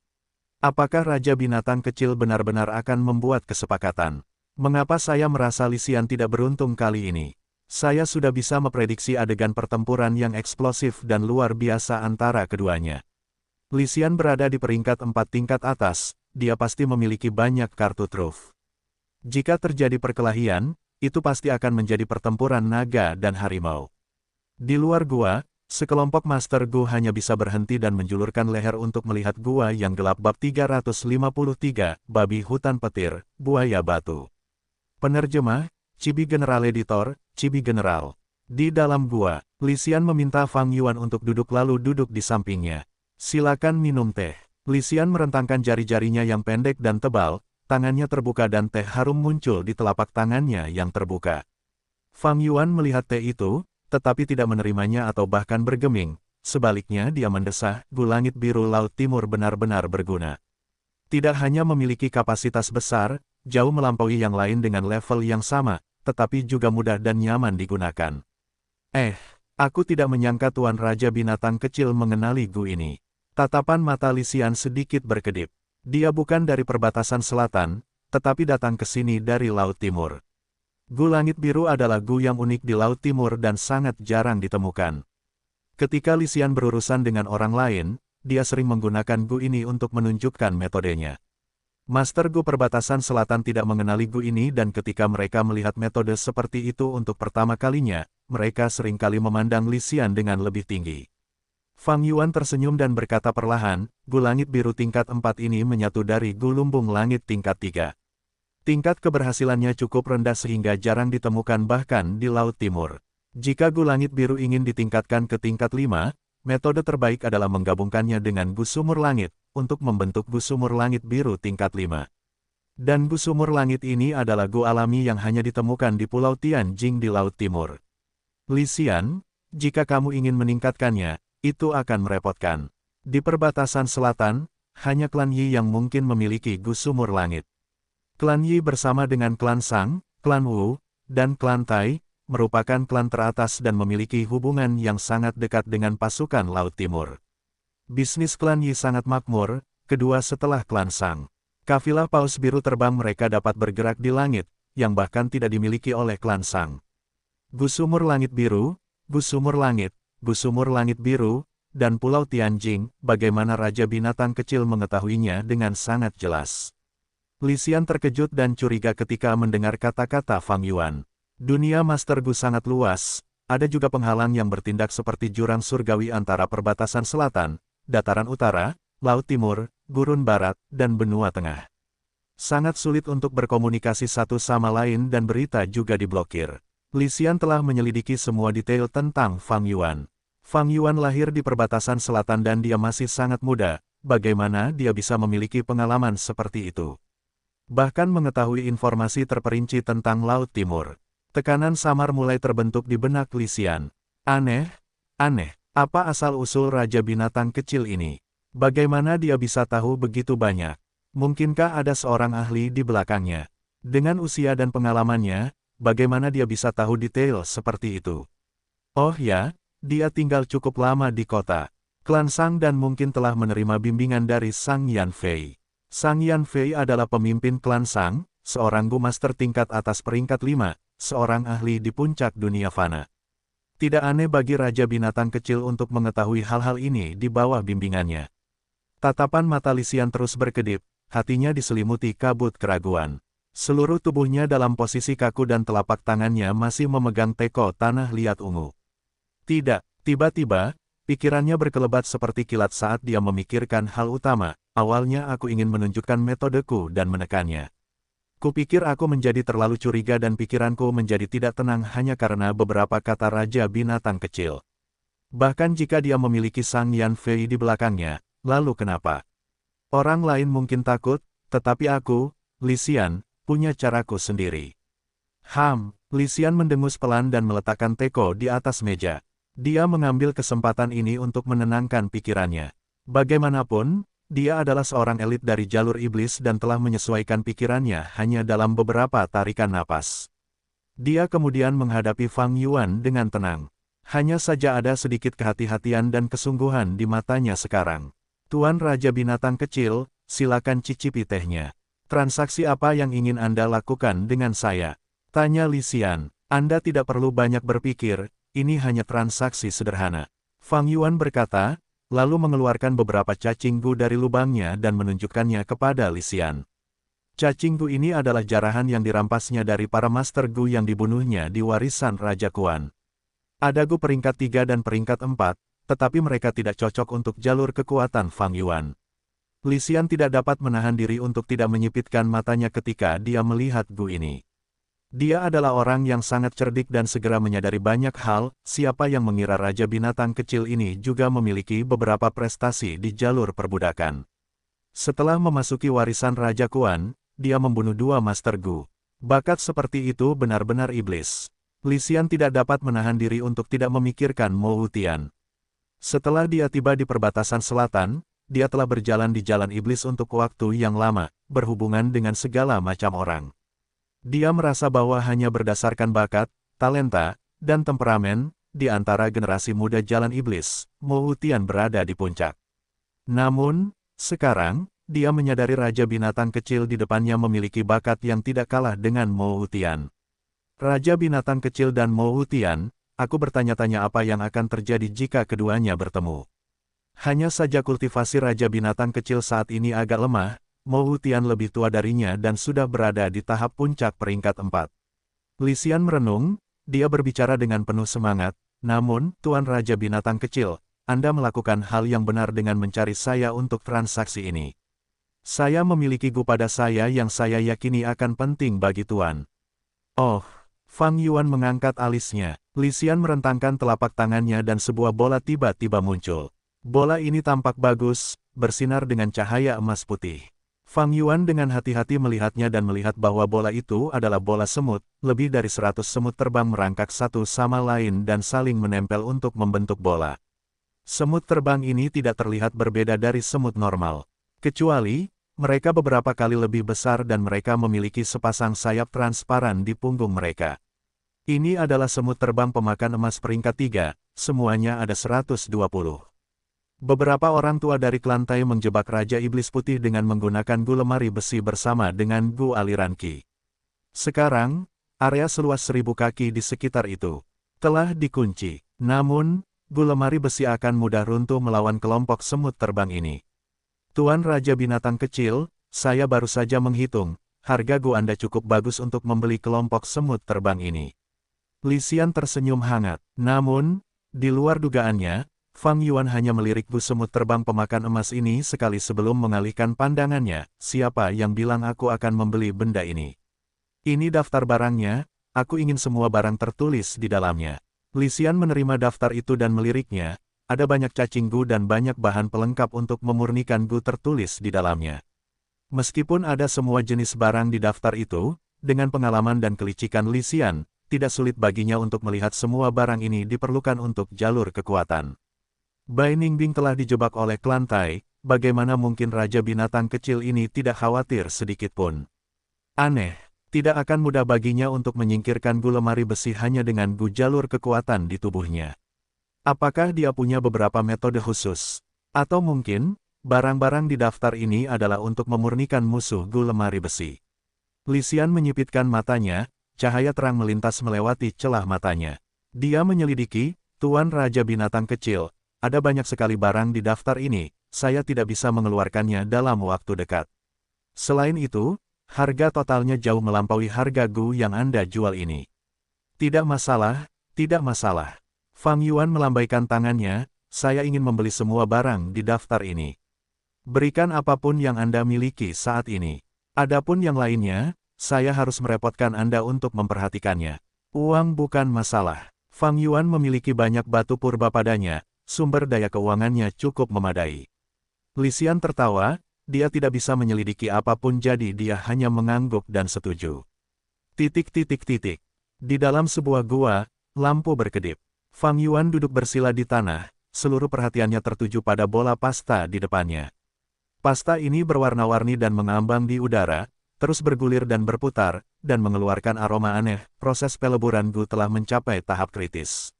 Apakah Raja Binatang Kecil benar-benar akan membuat kesepakatan? Mengapa saya merasa Li Xian tidak beruntung kali ini? Saya sudah bisa memprediksi adegan pertempuran yang eksplosif dan luar biasa antara keduanya. Li Xian berada di peringkat 4 tingkat atas, dia pasti memiliki banyak kartu truf. Jika terjadi perkelahian, itu pasti akan menjadi pertempuran naga dan harimau. Di luar gua, sekelompok Master Gu hanya bisa berhenti dan menjulurkan leher untuk melihat gua yang gelap. Bab 353, Babi Hutan Petir, Buaya Batu. Penerjemah, Cibi General Editor, Cibi General. Di dalam gua, Li Xian meminta Fang Yuan untuk duduk lalu duduk di sampingnya. Silakan minum teh. Li Xian merentangkan jari-jarinya yang pendek dan tebal, tangannya terbuka dan teh harum muncul di telapak tangannya yang terbuka. Fang Yuan melihat teh itu, tetapi tidak menerimanya atau bahkan bergeming. Sebaliknya dia mendesah, gu langit biru laut timur benar-benar berguna. Tidak hanya memiliki kapasitas besar, jauh melampaui yang lain dengan level yang sama, tetapi juga mudah dan nyaman digunakan. Aku tidak menyangka Tuan Raja Binatang Kecil mengenali gu ini. Tatapan mata Li Xian sedikit berkedip. Dia bukan dari perbatasan selatan, tetapi datang ke sini dari Laut Timur. Gu langit biru adalah gu yang unik di Laut Timur dan sangat jarang ditemukan. Ketika Li Xian berurusan dengan orang lain, dia sering menggunakan gu ini untuk menunjukkan metodenya. Master Gu perbatasan selatan tidak mengenali gu ini dan ketika mereka melihat metode seperti itu untuk pertama kalinya, mereka seringkali memandang Li Xian dengan lebih tinggi. Fang Yuan tersenyum dan berkata perlahan, gu langit biru tingkat 4 ini menyatu dari gu lumbung langit tingkat 3. Tingkat keberhasilannya cukup rendah sehingga jarang ditemukan bahkan di Laut Timur. Jika gu langit biru ingin ditingkatkan ke tingkat 5, metode terbaik adalah menggabungkannya dengan gu sumur langit, untuk membentuk gu sumur langit biru tingkat 5. Dan gu sumur langit ini adalah gu alami yang hanya ditemukan di Pulau Tianjing di Laut Timur. Li Xian, jika kamu ingin meningkatkannya, itu akan merepotkan. Di perbatasan selatan, hanya klan Yi yang mungkin memiliki gu sumur langit. Klan Yi bersama dengan klan Sang, klan Wu, dan klan Tai, merupakan klan teratas dan memiliki hubungan yang sangat dekat dengan pasukan Laut Timur. Bisnis klan Yi sangat makmur, kedua setelah klan Sang. Kafilah paus biru terbang mereka dapat bergerak di langit, yang bahkan tidak dimiliki oleh klan Sang. Gu sumur langit biru, gu sumur langit, gu sumur langit biru, dan Pulau Tianjing, bagaimana Raja Binatang Kecil mengetahuinya dengan sangat jelas. Li Xian terkejut dan curiga ketika mendengar kata-kata Fang Yuan. Dunia Master Gu sangat luas, ada juga penghalang yang bertindak seperti jurang surgawi antara perbatasan selatan, dataran utara, Laut Timur, Gurun Barat, dan Benua Tengah. Sangat sulit untuk berkomunikasi satu sama lain dan berita juga diblokir. Li Xian telah menyelidiki semua detail tentang Fang Yuan. Fang Yuan lahir di perbatasan selatan dan dia masih sangat muda, bagaimana dia bisa memiliki pengalaman seperti itu? Bahkan mengetahui informasi terperinci tentang Laut Timur. Tekanan samar mulai terbentuk di benak Li Xian. Aneh, apa asal-usul Raja Binatang Kecil ini? Bagaimana dia bisa tahu begitu banyak? Mungkinkah ada seorang ahli di belakangnya? Dengan usia dan pengalamannya, bagaimana dia bisa tahu detail seperti itu? Oh ya, dia tinggal cukup lama di kota Klan Sang dan mungkin telah menerima bimbingan dari Sang Yanfei. Sang Yanfei adalah pemimpin Klan Sang, seorang Gu Master tingkat atas peringkat 5, seorang ahli di puncak dunia fana. Tidak aneh bagi Raja Binatang Kecil untuk mengetahui hal-hal ini di bawah bimbingannya. Tatapan mata Li Xian terus berkedip. Hatinya diselimuti kabut keraguan. Seluruh tubuhnya dalam posisi kaku dan telapak tangannya masih memegang teko tanah liat ungu. Tidak, tiba-tiba, pikirannya berkelebat seperti kilat saat dia memikirkan hal utama. Awalnya aku ingin menunjukkan metodeku dan menekannya. Kupikir aku menjadi terlalu curiga dan pikiranku menjadi tidak tenang hanya karena beberapa kata Raja Binatang Kecil. Bahkan jika dia memiliki Sang Yanfei di belakangnya, lalu kenapa? Orang lain mungkin takut, tetapi aku, Li Xian, punya caraku sendiri. Li Xian mendengus pelan dan meletakkan teko di atas meja. Dia mengambil kesempatan ini untuk menenangkan pikirannya. Bagaimanapun, dia adalah seorang elit dari jalur iblis dan telah menyesuaikan pikirannya hanya dalam beberapa tarikan napas. Dia kemudian menghadapi Fang Yuan dengan tenang. Hanya saja ada sedikit kehati-hatian dan kesungguhan di matanya sekarang. Tuan Raja Binatang Kecil, silakan cicipi tehnya. Transaksi apa yang ingin Anda lakukan dengan saya? Tanya Li Xian. Anda tidak perlu banyak berpikir, ini hanya transaksi sederhana. Fang Yuan berkata, lalu mengeluarkan beberapa cacing gu dari lubangnya dan menunjukkannya kepada Li Xian. Cacing gu ini adalah jarahan yang dirampasnya dari para Master Gu yang dibunuhnya di warisan Raja Kuan. Ada gu peringkat 3 dan peringkat 4, tetapi mereka tidak cocok untuk jalur kekuatan Fang Yuan. Li Xian tidak dapat menahan diri untuk tidak menyipitkan matanya ketika dia melihat gu ini. Dia adalah orang yang sangat cerdik dan segera menyadari banyak hal. Siapa yang mengira Raja Binatang Kecil ini juga memiliki beberapa prestasi di jalur perbudakan. Setelah memasuki warisan Raja Kuan, dia membunuh 2 Master Gu. Bakat seperti itu benar-benar iblis. Li Xian tidak dapat menahan diri untuk tidak memikirkan Mo Wutian. Setelah dia tiba di perbatasan selatan, dia telah berjalan di jalan iblis untuk waktu yang lama, berhubungan dengan segala macam orang. Dia merasa bahwa hanya berdasarkan bakat, talenta, dan temperamen, di antara generasi muda jalan iblis, Mo Wutian berada di puncak. Namun, sekarang, dia menyadari Raja Binatang Kecil di depannya memiliki bakat yang tidak kalah dengan Mo Wutian. Raja Binatang Kecil dan Mo Wutian, aku bertanya-tanya apa yang akan terjadi jika keduanya bertemu. Hanya saja kultivasi Raja Binatang Kecil saat ini agak lemah, Mo Wutian lebih tua darinya dan sudah berada di tahap puncak peringkat 4. Li Xian merenung, dia berbicara dengan penuh semangat, namun, Tuan Raja Binatang Kecil, Anda melakukan hal yang benar dengan mencari saya untuk transaksi ini. Saya memiliki gu pada saya yang saya yakini akan penting bagi Tuan. Oh, Fang Yuan mengangkat alisnya. Li Xian merentangkan telapak tangannya dan sebuah bola tiba-tiba muncul. Bola ini tampak bagus, bersinar dengan cahaya emas putih. Fang Yuan dengan hati-hati melihatnya dan melihat bahwa bola itu adalah bola semut. Lebih dari 100 semut terbang merangkak satu sama lain dan saling menempel untuk membentuk bola. Semut terbang ini tidak terlihat berbeda dari semut normal. Kecuali, mereka beberapa kali lebih besar dan mereka memiliki sepasang sayap transparan di punggung mereka. Ini adalah semut terbang pemakan emas peringkat 3, semuanya ada 120. Beberapa orang tua dari klan Tai menjebak Raja Iblis Putih dengan menggunakan gu lemari besi bersama dengan gu aliran Qi. Sekarang, area seluas 1000 kaki di sekitar itu telah dikunci. Namun, gu lemari besi akan mudah runtuh melawan kelompok semut terbang ini. Tuan Raja Binatang Kecil, saya baru saja menghitung, harga gu Anda cukup bagus untuk membeli kelompok semut terbang ini. Li Xian tersenyum hangat. Namun, di luar dugaannya, Fang Yuan hanya melirik bu semut terbang pemakan emas ini sekali sebelum mengalihkan pandangannya. Siapa yang bilang aku akan membeli benda ini? Ini daftar barangnya, aku ingin semua barang tertulis di dalamnya. Li Xian menerima daftar itu dan meliriknya. Ada banyak cacing gu dan banyak bahan pelengkap untuk memurnikan gu tertulis di dalamnya. Meskipun ada semua jenis barang di daftar itu, dengan pengalaman dan kelicikan Li Xian, tidak sulit baginya untuk melihat semua barang ini diperlukan untuk jalur kekuatan. Bai Ningbing telah dijebak oleh klan Tai, bagaimana mungkin Raja Binatang kecil ini tidak khawatir sedikitpun. Aneh, tidak akan mudah baginya untuk menyingkirkan gu lemari besi hanya dengan gu jalur kekuatan di tubuhnya. Apakah dia punya beberapa metode khusus? Atau mungkin, barang-barang di daftar ini adalah untuk memurnikan musuh gu lemari besi. Li Xian menyipitkan matanya, cahaya terang melintas melewati celah matanya. Dia menyelidiki, Tuan Raja Binatang Kecil, ada banyak sekali barang di daftar ini, saya tidak bisa mengeluarkannya dalam waktu dekat. Selain itu, harga totalnya jauh melampaui harga gu yang Anda jual ini. Tidak masalah, tidak masalah. Fang Yuan melambaikan tangannya, saya ingin membeli semua barang di daftar ini. Berikan apapun yang Anda miliki saat ini. Adapun yang lainnya, saya harus merepotkan Anda untuk memperhatikannya. Uang bukan masalah. Fang Yuan memiliki banyak batu purba padanya, sumber daya keuangannya cukup memadai. Li Xian tertawa, dia tidak bisa menyelidiki apapun jadi dia hanya mengangguk dan setuju. Di dalam sebuah gua, lampu berkedip. Fang Yuan duduk bersila di tanah, seluruh perhatiannya tertuju pada bola pasta di depannya. Pasta ini berwarna-warni dan mengambang di udara, terus bergulir dan berputar, dan mengeluarkan aroma aneh. Proses peleburan gu telah mencapai tahap kritis.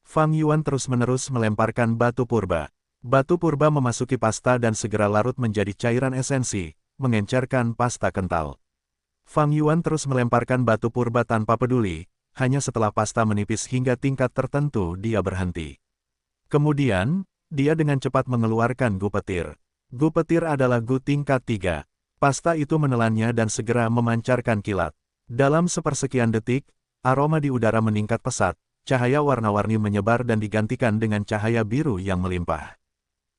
Fang Yuan terus-menerus melemparkan batu purba. Batu purba memasuki pasta dan segera larut menjadi cairan esensi, mengencerkan pasta kental. Fang Yuan terus melemparkan batu purba tanpa peduli, hanya setelah pasta menipis hingga tingkat tertentu dia berhenti. Kemudian, dia dengan cepat mengeluarkan gu petir. Gu petir adalah gu tingkat 3. Pasta itu menelannya dan segera memancarkan kilat. Dalam sepersekian detik, aroma di udara meningkat pesat. Cahaya warna-warni menyebar dan digantikan dengan cahaya biru yang melimpah.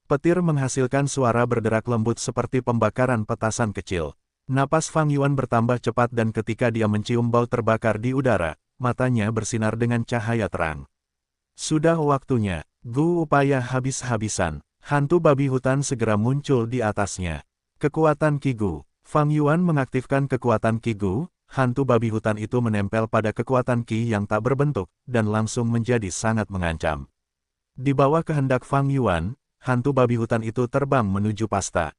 Petir menghasilkan suara berderak lembut seperti pembakaran petasan kecil. Napas Fang Yuan bertambah cepat dan ketika dia mencium bau terbakar di udara, matanya bersinar dengan cahaya terang. Sudah waktunya, gu upaya habis-habisan. Hantu babi hutan segera muncul di atasnya. Kekuatan Qi Gu. Fang Yuan mengaktifkan kekuatan Qi Gu. Hantu babi hutan itu menempel pada kekuatan Qi yang tak berbentuk, dan langsung menjadi sangat mengancam. Di bawah kehendak Fang Yuan, hantu babi hutan itu terbang menuju pasta.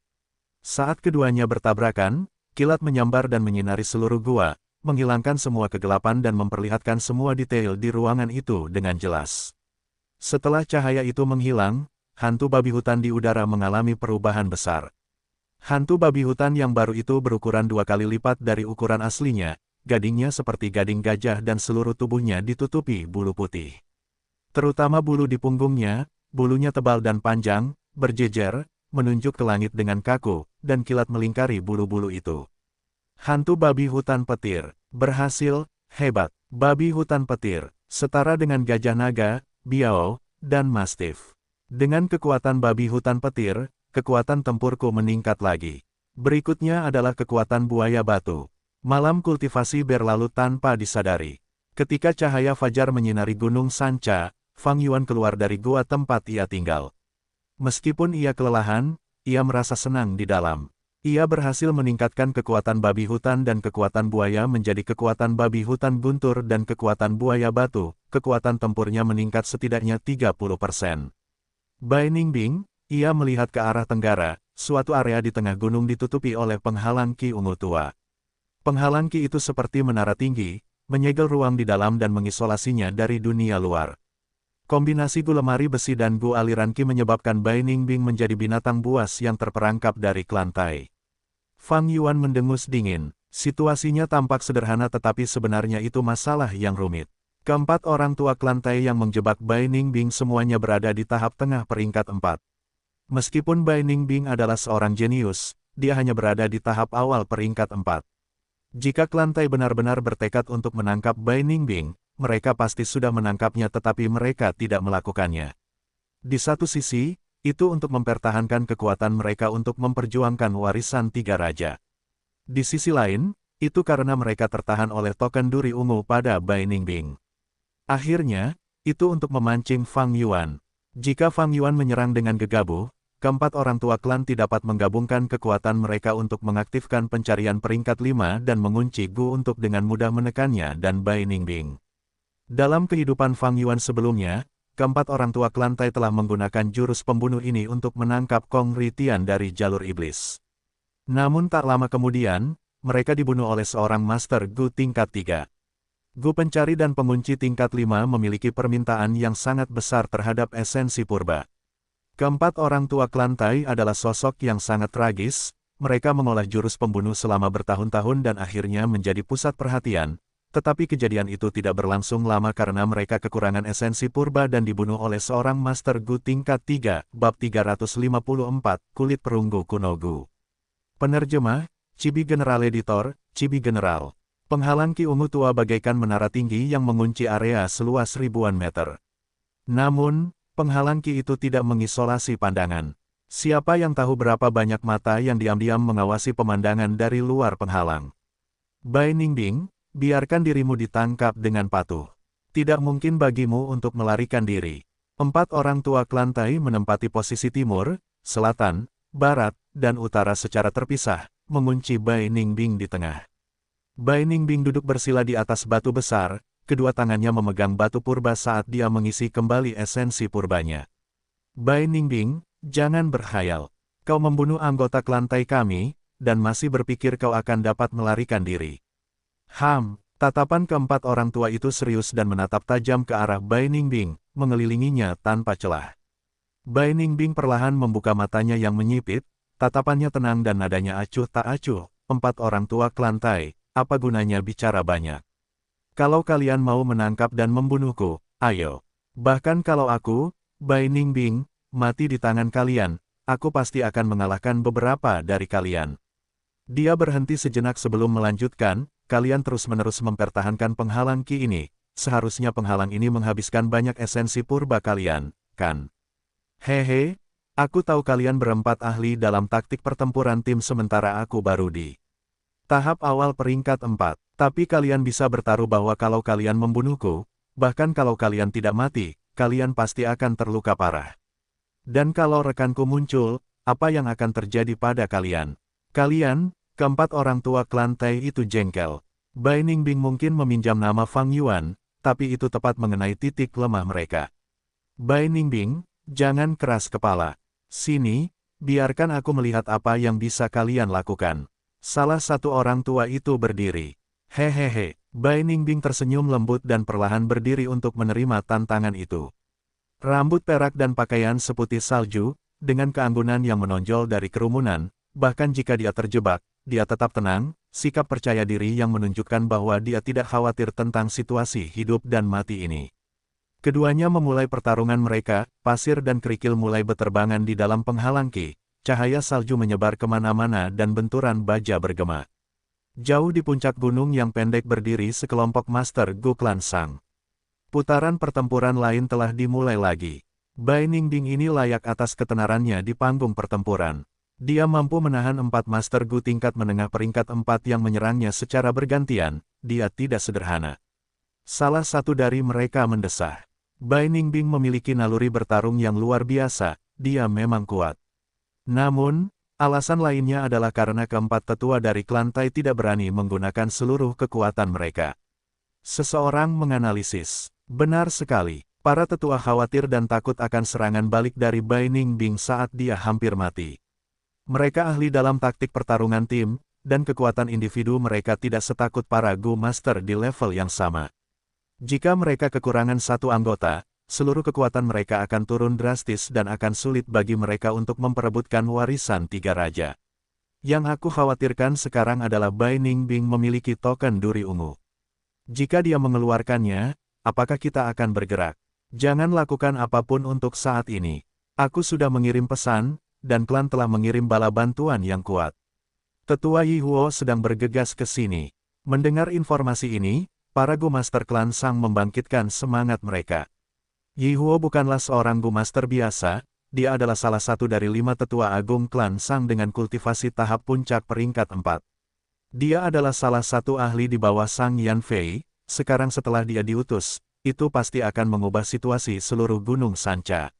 Saat keduanya bertabrakan, kilat menyambar dan menyinari seluruh gua, menghilangkan semua kegelapan dan memperlihatkan semua detail di ruangan itu dengan jelas. Setelah cahaya itu menghilang, hantu babi hutan di udara mengalami perubahan besar. Hantu babi hutan yang baru itu berukuran 2 kali lipat dari ukuran aslinya, gadingnya seperti gading gajah dan seluruh tubuhnya ditutupi bulu putih. Terutama bulu di punggungnya, bulunya tebal dan panjang, berjejer, menunjuk ke langit dengan kaku, dan kilat melingkari bulu-bulu itu. Hantu babi hutan petir, berhasil, hebat. Babi hutan petir, setara dengan gajah naga, biao, dan mastif. Dengan kekuatan babi hutan petir, kekuatan tempurku meningkat lagi. Berikutnya adalah kekuatan buaya batu. Malam kultivasi berlalu tanpa disadari. Ketika cahaya fajar menyinari Gunung Sanca, Fang Yuan keluar dari gua tempat ia tinggal. Meskipun ia kelelahan, ia merasa senang di dalam. Ia berhasil meningkatkan kekuatan babi hutan dan kekuatan buaya menjadi kekuatan babi hutan guntur dan kekuatan buaya batu. Kekuatan tempurnya meningkat setidaknya 30%. Bai Ningbing, ia melihat ke arah tenggara, suatu area di tengah gunung ditutupi oleh penghalang Qi ungu tua. Penghalang Qi itu seperti menara tinggi, menyegel ruang di dalam dan mengisolasinya dari dunia luar. Kombinasi gu lemari besi dan gu aliran Qi menyebabkan Bai Ningbing menjadi binatang buas yang terperangkap dari klan Tai. Fang Yuan mendengus dingin. Situasinya tampak sederhana tetapi sebenarnya itu masalah yang rumit. Keempat orang tua klan Tai yang menjebak Bai Ningbing semuanya berada di tahap tengah peringkat 4. Meskipun Bai Ningbing adalah seorang jenius, dia hanya berada di tahap awal peringkat 4. Jika klan Tai benar-benar bertekad untuk menangkap Bai Ningbing, mereka pasti sudah menangkapnya tetapi mereka tidak melakukannya. Di satu sisi, itu untuk mempertahankan kekuatan mereka untuk memperjuangkan warisan tiga raja. Di sisi lain, itu karena mereka tertahan oleh token duri ungu pada Bai Ningbing. Akhirnya, itu untuk memancing Fang Yuan. Jika Fang Yuan menyerang dengan gegabah, keempat orang tua klan tidak dapat menggabungkan kekuatan mereka untuk mengaktifkan pencarian peringkat 5 dan mengunci Gu untuk dengan mudah menekannya dan Bai Ningbing. Dalam kehidupan Fang Yuan sebelumnya, keempat orang tua klan Tai telah menggunakan jurus pembunuh ini untuk menangkap Kong Ritian dari jalur iblis. Namun tak lama kemudian, mereka dibunuh oleh seorang Master Gu tingkat 3. Gu pencari dan pengunci tingkat 5 memiliki permintaan yang sangat besar terhadap esensi purba. Keempat orang tua klan Tai adalah sosok yang sangat tragis, mereka mengolah jurus pembunuh selama bertahun-tahun dan akhirnya menjadi pusat perhatian. Tetapi kejadian itu tidak berlangsung lama karena mereka kekurangan esensi purba dan dibunuh oleh seorang Master Gu tingkat 3, bab 354, Kulit Perunggu Kuno Gu. Penerjemah, Chibi General Editor, Chibi General. Penghalang Ki ungu tua bagaikan menara tinggi yang mengunci area seluas ribuan meter. Namun, penghalang Ki itu tidak mengisolasi pandangan. Siapa yang tahu berapa banyak mata yang diam-diam mengawasi pemandangan dari luar penghalang? Bai Ningbing, biarkan dirimu ditangkap dengan patuh. Tidak mungkin bagimu untuk melarikan diri. Empat orang tua klan Tai menempati posisi timur, selatan, barat, dan utara secara terpisah, mengunci Bai Ningbing di tengah. Bai Ningbing duduk bersila di atas batu besar, kedua tangannya memegang batu purba saat dia mengisi kembali esensi purbanya. Bai Ningbing, jangan berkhayal. Kau membunuh anggota klan Tai kami, dan masih berpikir kau akan dapat melarikan diri. Tatapan keempat orang tua itu serius dan menatap tajam ke arah Bai Ningbing, mengelilinginya tanpa celah. Bai Ningbing perlahan membuka matanya yang menyipit, tatapannya tenang dan nadanya acuh tak acuh. Empat orang tua klan Tai, apa gunanya bicara banyak? Kalau kalian mau menangkap dan membunuhku, ayo. Bahkan kalau aku, Bai Ningbing, mati di tangan kalian, aku pasti akan mengalahkan beberapa dari kalian. Dia berhenti sejenak sebelum melanjutkan, kalian terus-menerus mempertahankan penghalang Ki ini, seharusnya penghalang ini menghabiskan banyak esensi purba kalian, kan? Hehe, aku tahu kalian berempat ahli dalam taktik pertempuran tim sementara aku baru di tahap awal peringkat 4, tapi kalian bisa bertaruh bahwa kalau kalian membunuhku, bahkan kalau kalian tidak mati, kalian pasti akan terluka parah. Dan kalau rekanku muncul, apa yang akan terjadi pada kalian? Kalian, keempat orang tua klan Tai itu jengkel. Bai Ningbing mungkin meminjam nama Fang Yuan, tapi itu tepat mengenai titik lemah mereka. Bai Ningbing, jangan keras kepala. Sini, biarkan aku melihat apa yang bisa kalian lakukan. Salah satu orang tua itu berdiri. Hehehe, Bai Ningbing tersenyum lembut dan perlahan berdiri untuk menerima tantangan itu. Rambut perak dan pakaian seputih salju, dengan keanggunan yang menonjol dari kerumunan, bahkan jika dia terjebak, dia tetap tenang, sikap percaya diri yang menunjukkan bahwa dia tidak khawatir tentang situasi hidup dan mati ini. Keduanya memulai pertarungan mereka, pasir dan kerikil mulai beterbangan di dalam penghalang Ki, cahaya salju menyebar kemana-mana dan benturan baja bergema. Jauh di puncak gunung yang pendek berdiri sekelompok Master Gu Klan Sang. Putaran pertempuran lain telah dimulai lagi. Bai Ningbing ini layak atas ketenarannya di panggung pertempuran. Dia mampu menahan 4 Master Gu tingkat menengah peringkat 4 yang menyerangnya secara bergantian, dia tidak sederhana. Salah satu dari mereka mendesah. Bai Ningbing memiliki naluri bertarung yang luar biasa, dia memang kuat. Namun, alasan lainnya adalah karena keempat tetua dari klan Tai tidak berani menggunakan seluruh kekuatan mereka. Seseorang menganalisis. Benar sekali, para tetua khawatir dan takut akan serangan balik dari Bai Ningbing saat dia hampir mati. Mereka ahli dalam taktik pertarungan tim, dan kekuatan individu mereka tidak setakut para Gu Master di level yang sama. Jika mereka kekurangan satu anggota, seluruh kekuatan mereka akan turun drastis dan akan sulit bagi mereka untuk memperebutkan warisan tiga raja. Yang aku khawatirkan sekarang adalah Bai Ningbing memiliki token duri ungu. Jika dia mengeluarkannya, apakah kita akan bergerak? Jangan lakukan apapun untuk saat ini. Aku sudah mengirim pesan, dan klan telah mengirim bala bantuan yang kuat. Tetua Yi Huo sedang bergegas ke sini. Mendengar informasi ini, para Gu Master klan Sang membangkitkan semangat mereka. Yi Huo bukanlah seorang Gu Master biasa, dia adalah salah satu dari 5 tetua agung klan Sang dengan kultivasi tahap puncak peringkat 4. Dia adalah salah satu ahli di bawah Sang Yan Fei, sekarang setelah dia diutus, itu pasti akan mengubah situasi seluruh Gunung Sanca.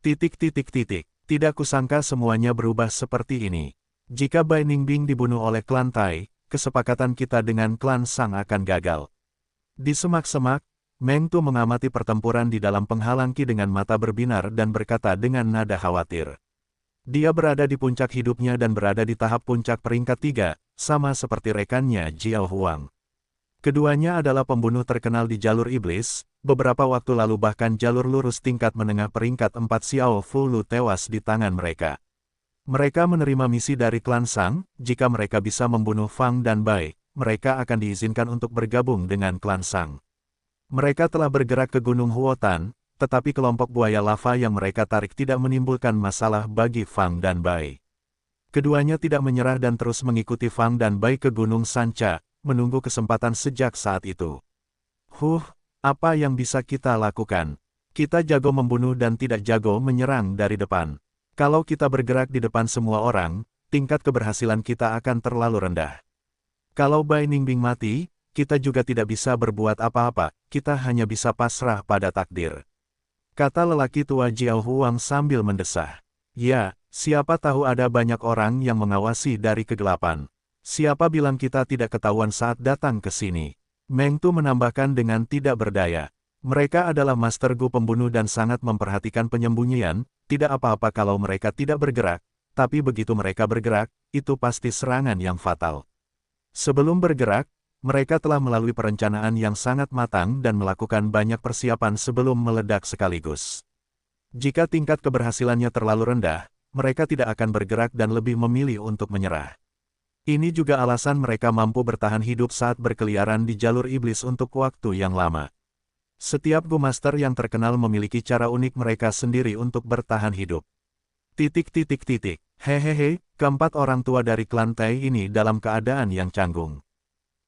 Tidak kusangka semuanya berubah seperti ini. Jika Bai Ningbing dibunuh oleh klan Tai, kesepakatan kita dengan klan Sang akan gagal. Di semak-semak, Meng Tu mengamati pertempuran di dalam penghalang Qi dengan mata berbinar dan berkata dengan nada khawatir. Dia berada di puncak hidupnya dan berada di tahap puncak peringkat 3, sama seperti rekannya Jiao Huang. Keduanya adalah pembunuh terkenal di jalur iblis, beberapa waktu lalu bahkan jalur lurus tingkat menengah peringkat 4 Xiao Fu Lu tewas di tangan mereka. Mereka menerima misi dari klan Sang, jika mereka bisa membunuh Fang dan Bai, mereka akan diizinkan untuk bergabung dengan klan Sang. Mereka telah bergerak ke Gunung Huotan, tetapi kelompok buaya lava yang mereka tarik tidak menimbulkan masalah bagi Fang dan Bai. Keduanya tidak menyerah dan terus mengikuti Fang dan Bai ke Gunung Sanca, menunggu kesempatan sejak saat itu. Apa yang bisa kita lakukan? Kita jago membunuh dan tidak jago menyerang dari depan. Kalau kita bergerak di depan semua orang, tingkat keberhasilan kita akan terlalu rendah. Kalau Bai Ningbing mati, kita juga tidak bisa berbuat apa-apa, kita hanya bisa pasrah pada takdir. Kata lelaki tua Jiao Huang sambil mendesah. Ya, siapa tahu ada banyak orang yang mengawasi dari kegelapan. Siapa bilang kita tidak ketahuan saat datang ke sini? Meng Tu menambahkan dengan tidak berdaya. Mereka adalah Master Gu pembunuh dan sangat memperhatikan penyembunyian, tidak apa-apa kalau mereka tidak bergerak, tapi begitu mereka bergerak, itu pasti serangan yang fatal. Sebelum bergerak, mereka telah melalui perencanaan yang sangat matang dan melakukan banyak persiapan sebelum meledak sekaligus. Jika tingkat keberhasilannya terlalu rendah, mereka tidak akan bergerak dan lebih memilih untuk menyerah. Ini juga alasan mereka mampu bertahan hidup saat berkeliaran di jalur iblis untuk waktu yang lama. Setiap Gu Master yang terkenal memiliki cara unik mereka sendiri untuk bertahan hidup. Hehehe, keempat orang tua dari klan Tai ini dalam keadaan yang canggung.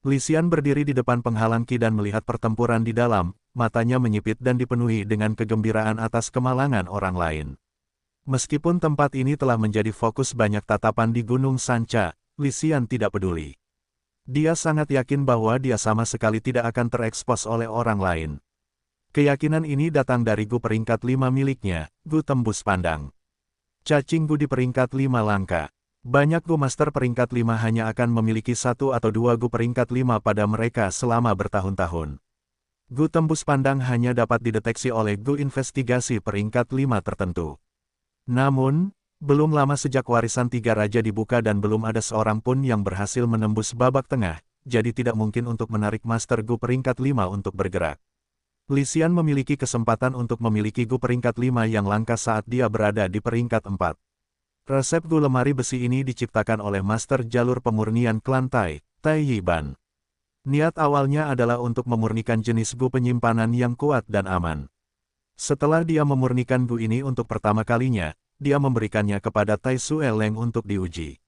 Li Xian berdiri di depan penghalang Qi dan melihat pertempuran di dalam, matanya menyipit dan dipenuhi dengan kegembiraan atas kemalangan orang lain. Meskipun tempat ini telah menjadi fokus banyak tatapan di Gunung Sanca, Li Xian tidak peduli. Dia sangat yakin bahwa dia sama sekali tidak akan terekspos oleh orang lain. Keyakinan ini datang dari Gu peringkat 5 miliknya, Gu Tembus Pandang. Cacing Gu di peringkat 5 langka. Banyak Gu Master peringkat 5 hanya akan memiliki 1 atau 2 Gu peringkat 5 pada mereka selama bertahun-tahun. Gu Tembus Pandang hanya dapat dideteksi oleh Gu investigasi peringkat 5 tertentu. Namun, belum lama sejak warisan 3 raja dibuka dan belum ada seorang pun yang berhasil menembus babak tengah, jadi tidak mungkin untuk menarik Master Gu peringkat 5 untuk bergerak. Li Xian memiliki kesempatan untuk memiliki Gu peringkat 5 yang langka saat dia berada di peringkat 4. Resep Gu lemari besi ini diciptakan oleh Master Jalur Pemurnian Klan Tai, Tai Yiban. Niat awalnya adalah untuk memurnikan jenis Gu penyimpanan yang kuat dan aman. Setelah dia memurnikan Gu ini untuk pertama kalinya, dia memberikannya kepada Tai Sue Leng untuk diuji.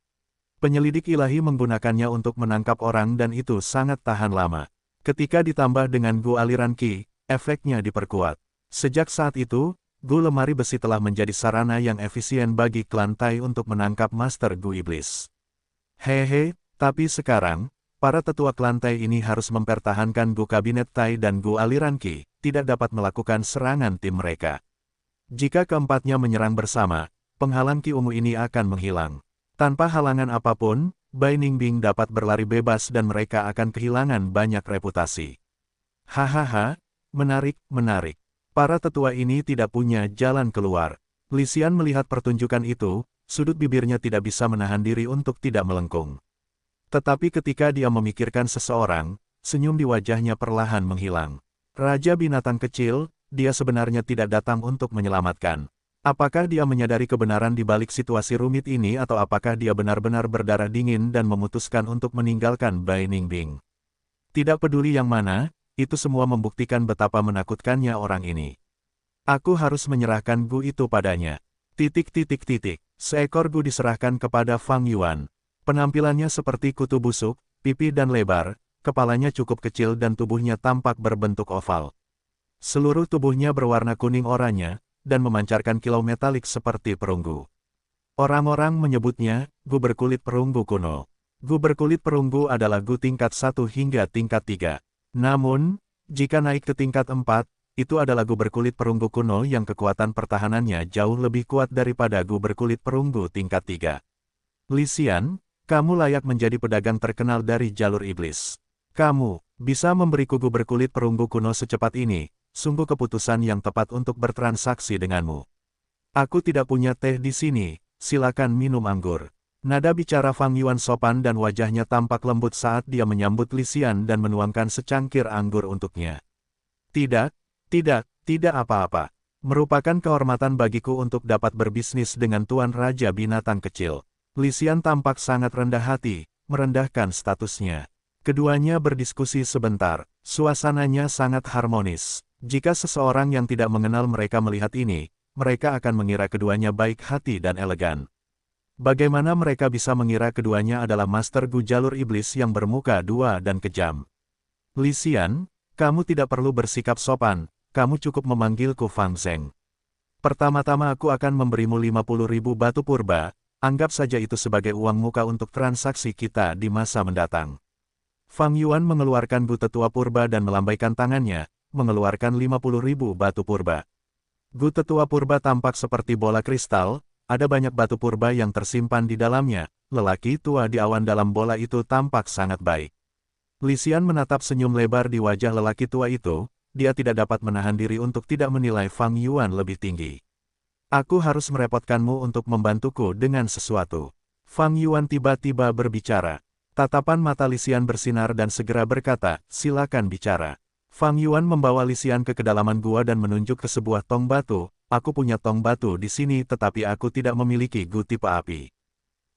Penyelidik ilahi menggunakannya untuk menangkap orang dan itu sangat tahan lama. Ketika ditambah dengan Gu aliran Qi, efeknya diperkuat. Sejak saat itu, Gu lemari besi telah menjadi sarana yang efisien bagi klan Tai untuk menangkap Master Gu Iblis. Hehe, tapi sekarang, para tetua klan Tai ini harus mempertahankan Gu Kabinet Tai dan Gu aliran Qi, tidak dapat melakukan serangan tim mereka. Jika keempatnya menyerang bersama, penghalang Qi ungu ini akan menghilang. Tanpa halangan apapun, Bai Ningbing dapat berlari bebas dan mereka akan kehilangan banyak reputasi. Hahaha, menarik. Para tetua ini tidak punya jalan keluar. Li Xian melihat pertunjukan itu, sudut bibirnya tidak bisa menahan diri untuk tidak melengkung. Tetapi ketika dia memikirkan seseorang, senyum di wajahnya perlahan menghilang. Raja binatang kecil, dia sebenarnya tidak datang untuk menyelamatkan. Apakah dia menyadari kebenaran di balik situasi rumit ini atau apakah dia benar-benar berdarah dingin dan memutuskan untuk meninggalkan Bai Ningbing? Tidak peduli yang mana, itu semua membuktikan betapa menakutkannya orang ini. Aku harus menyerahkan Gu itu padanya. Seekor Gu diserahkan kepada Fang Yuan. Penampilannya seperti kutu busuk, pipi dan lebar, kepalanya cukup kecil dan tubuhnya tampak berbentuk oval. Seluruh tubuhnya berwarna kuning oranye, dan memancarkan kilau metalik seperti perunggu. Orang-orang menyebutnya, Gu berkulit perunggu kuno. Gu berkulit perunggu adalah Gu tingkat 1 hingga tingkat 3. Namun, jika naik ke tingkat 4, itu adalah Gu berkulit perunggu kuno yang kekuatan pertahanannya jauh lebih kuat daripada Gu berkulit perunggu tingkat 3. Li Xian, kamu layak menjadi pedagang terkenal dari jalur iblis. Kamu bisa memberiku Gu berkulit perunggu kuno secepat ini, sungguh keputusan yang tepat untuk bertransaksi denganmu. Aku tidak punya teh di sini, silakan minum anggur. Nada bicara Fang Yuan sopan dan wajahnya tampak lembut saat dia menyambut Li Xian dan menuangkan secangkir anggur untuknya. Tidak apa-apa. Merupakan kehormatan bagiku untuk dapat berbisnis dengan Tuan Raja Binatang Kecil. Li Xian tampak sangat rendah hati, merendahkan statusnya. Keduanya berdiskusi sebentar, suasananya sangat harmonis. Jika seseorang yang tidak mengenal mereka melihat ini, mereka akan mengira keduanya baik hati dan elegan. Bagaimana mereka bisa mengira keduanya adalah Master Gu jalur iblis yang bermuka dua dan kejam? Li Xian, kamu tidak perlu bersikap sopan, kamu cukup memanggilku Fang Zeng. Pertama-tama aku akan memberimu 50.000 batu purba, anggap saja itu sebagai uang muka untuk transaksi kita di masa mendatang. Fang Yuan mengeluarkan Gu tetua purba dan melambaikan tangannya, mengeluarkan 50.000 batu purba. Gu tetua purba tampak seperti bola kristal, ada banyak batu purba yang tersimpan di dalamnya, lelaki tua di awan dalam bola itu tampak sangat baik. Li Xian menatap senyum lebar di wajah lelaki tua itu, dia tidak dapat menahan diri untuk tidak menilai Fang Yuan lebih tinggi. Aku harus merepotkanmu untuk membantuku dengan sesuatu. Fang Yuan tiba-tiba berbicara. Tatapan mata Li Xian bersinar dan segera berkata, silakan bicara. Fang Yuan membawa Li Xian ke kedalaman gua dan menunjuk ke sebuah tong batu. Aku punya tong batu di sini tetapi aku tidak memiliki Gu tipe api.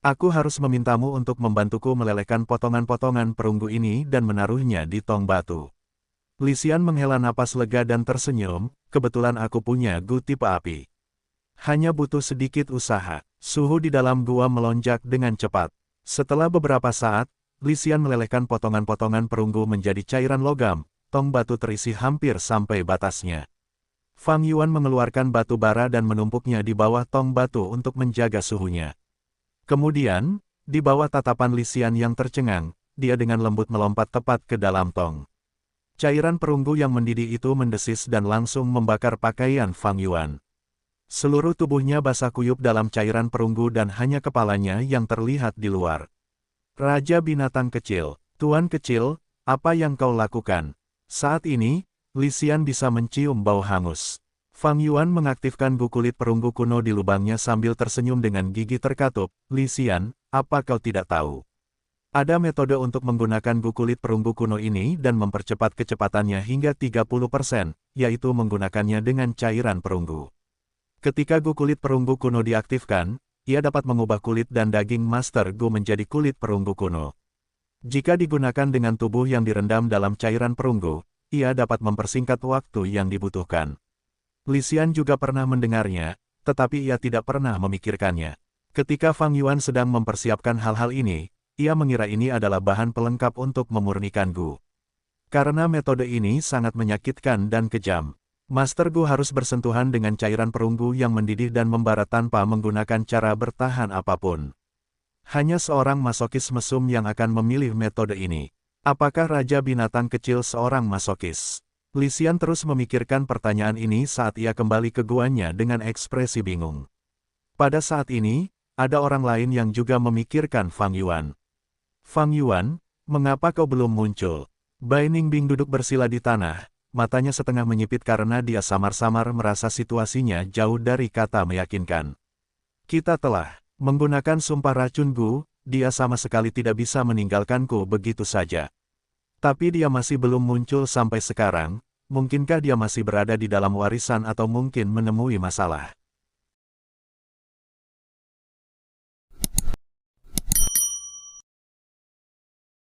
Aku harus memintamu untuk membantuku melelehkan potongan-potongan perunggu ini dan menaruhnya di tong batu. Li Xian menghela napas lega dan tersenyum, kebetulan aku punya Gu tipe api. Hanya butuh sedikit usaha. Suhu di dalam gua melonjak dengan cepat. Setelah beberapa saat, Li Xian melelehkan potongan-potongan perunggu menjadi cairan logam. Tong batu terisi hampir sampai batasnya. Fang Yuan mengeluarkan batu bara dan menumpuknya di bawah tong batu untuk menjaga suhunya. Kemudian, di bawah tatapan Li Xian yang tercengang, dia dengan lembut melompat tepat ke dalam tong. Cairan perunggu yang mendidih itu mendesis dan langsung membakar pakaian Fang Yuan. Seluruh tubuhnya basah kuyup dalam cairan perunggu dan hanya kepalanya yang terlihat di luar. Raja Binatang Kecil, Tuan Kecil, apa yang kau lakukan? Saat ini, Li Xian bisa mencium bau hangus. Fang Yuan mengaktifkan Gu kulit perunggu kuno di lubangnya sambil tersenyum dengan gigi terkatup. Li Xian, apa kau tidak tahu? Ada metode untuk menggunakan Gu kulit perunggu kuno ini dan mempercepat kecepatannya hingga 30%, yaitu menggunakannya dengan cairan perunggu. Ketika Gu kulit perunggu kuno diaktifkan, ia dapat mengubah kulit dan daging Master Gu menjadi kulit perunggu kuno. Jika digunakan dengan tubuh yang direndam dalam cairan perunggu, ia dapat mempersingkat waktu yang dibutuhkan. Li Xian juga pernah mendengarnya, tetapi ia tidak pernah memikirkannya. Ketika Fang Yuan sedang mempersiapkan hal-hal ini, ia mengira ini adalah bahan pelengkap untuk memurnikan Gu. Karena metode ini sangat menyakitkan dan kejam, Master Gu harus bersentuhan dengan cairan perunggu yang mendidih dan membara tanpa menggunakan cara bertahan apapun. Hanya seorang masokis mesum yang akan memilih metode ini. Apakah Raja Binatang Kecil seorang masokis? Li Xian terus memikirkan pertanyaan ini saat ia kembali ke guanya dengan ekspresi bingung. Pada saat ini, ada orang lain yang juga memikirkan Fang Yuan. Fang Yuan, mengapa kau belum muncul? Bai Ningbing duduk bersila di tanah, matanya setengah menyipit karena dia samar-samar merasa situasinya jauh dari kata meyakinkan. Kita telah menggunakan sumpah racun Gu, dia sama sekali tidak bisa meninggalkanku begitu saja. Tapi dia masih belum muncul sampai sekarang, mungkinkah dia masih berada di dalam warisan atau mungkin menemui masalah?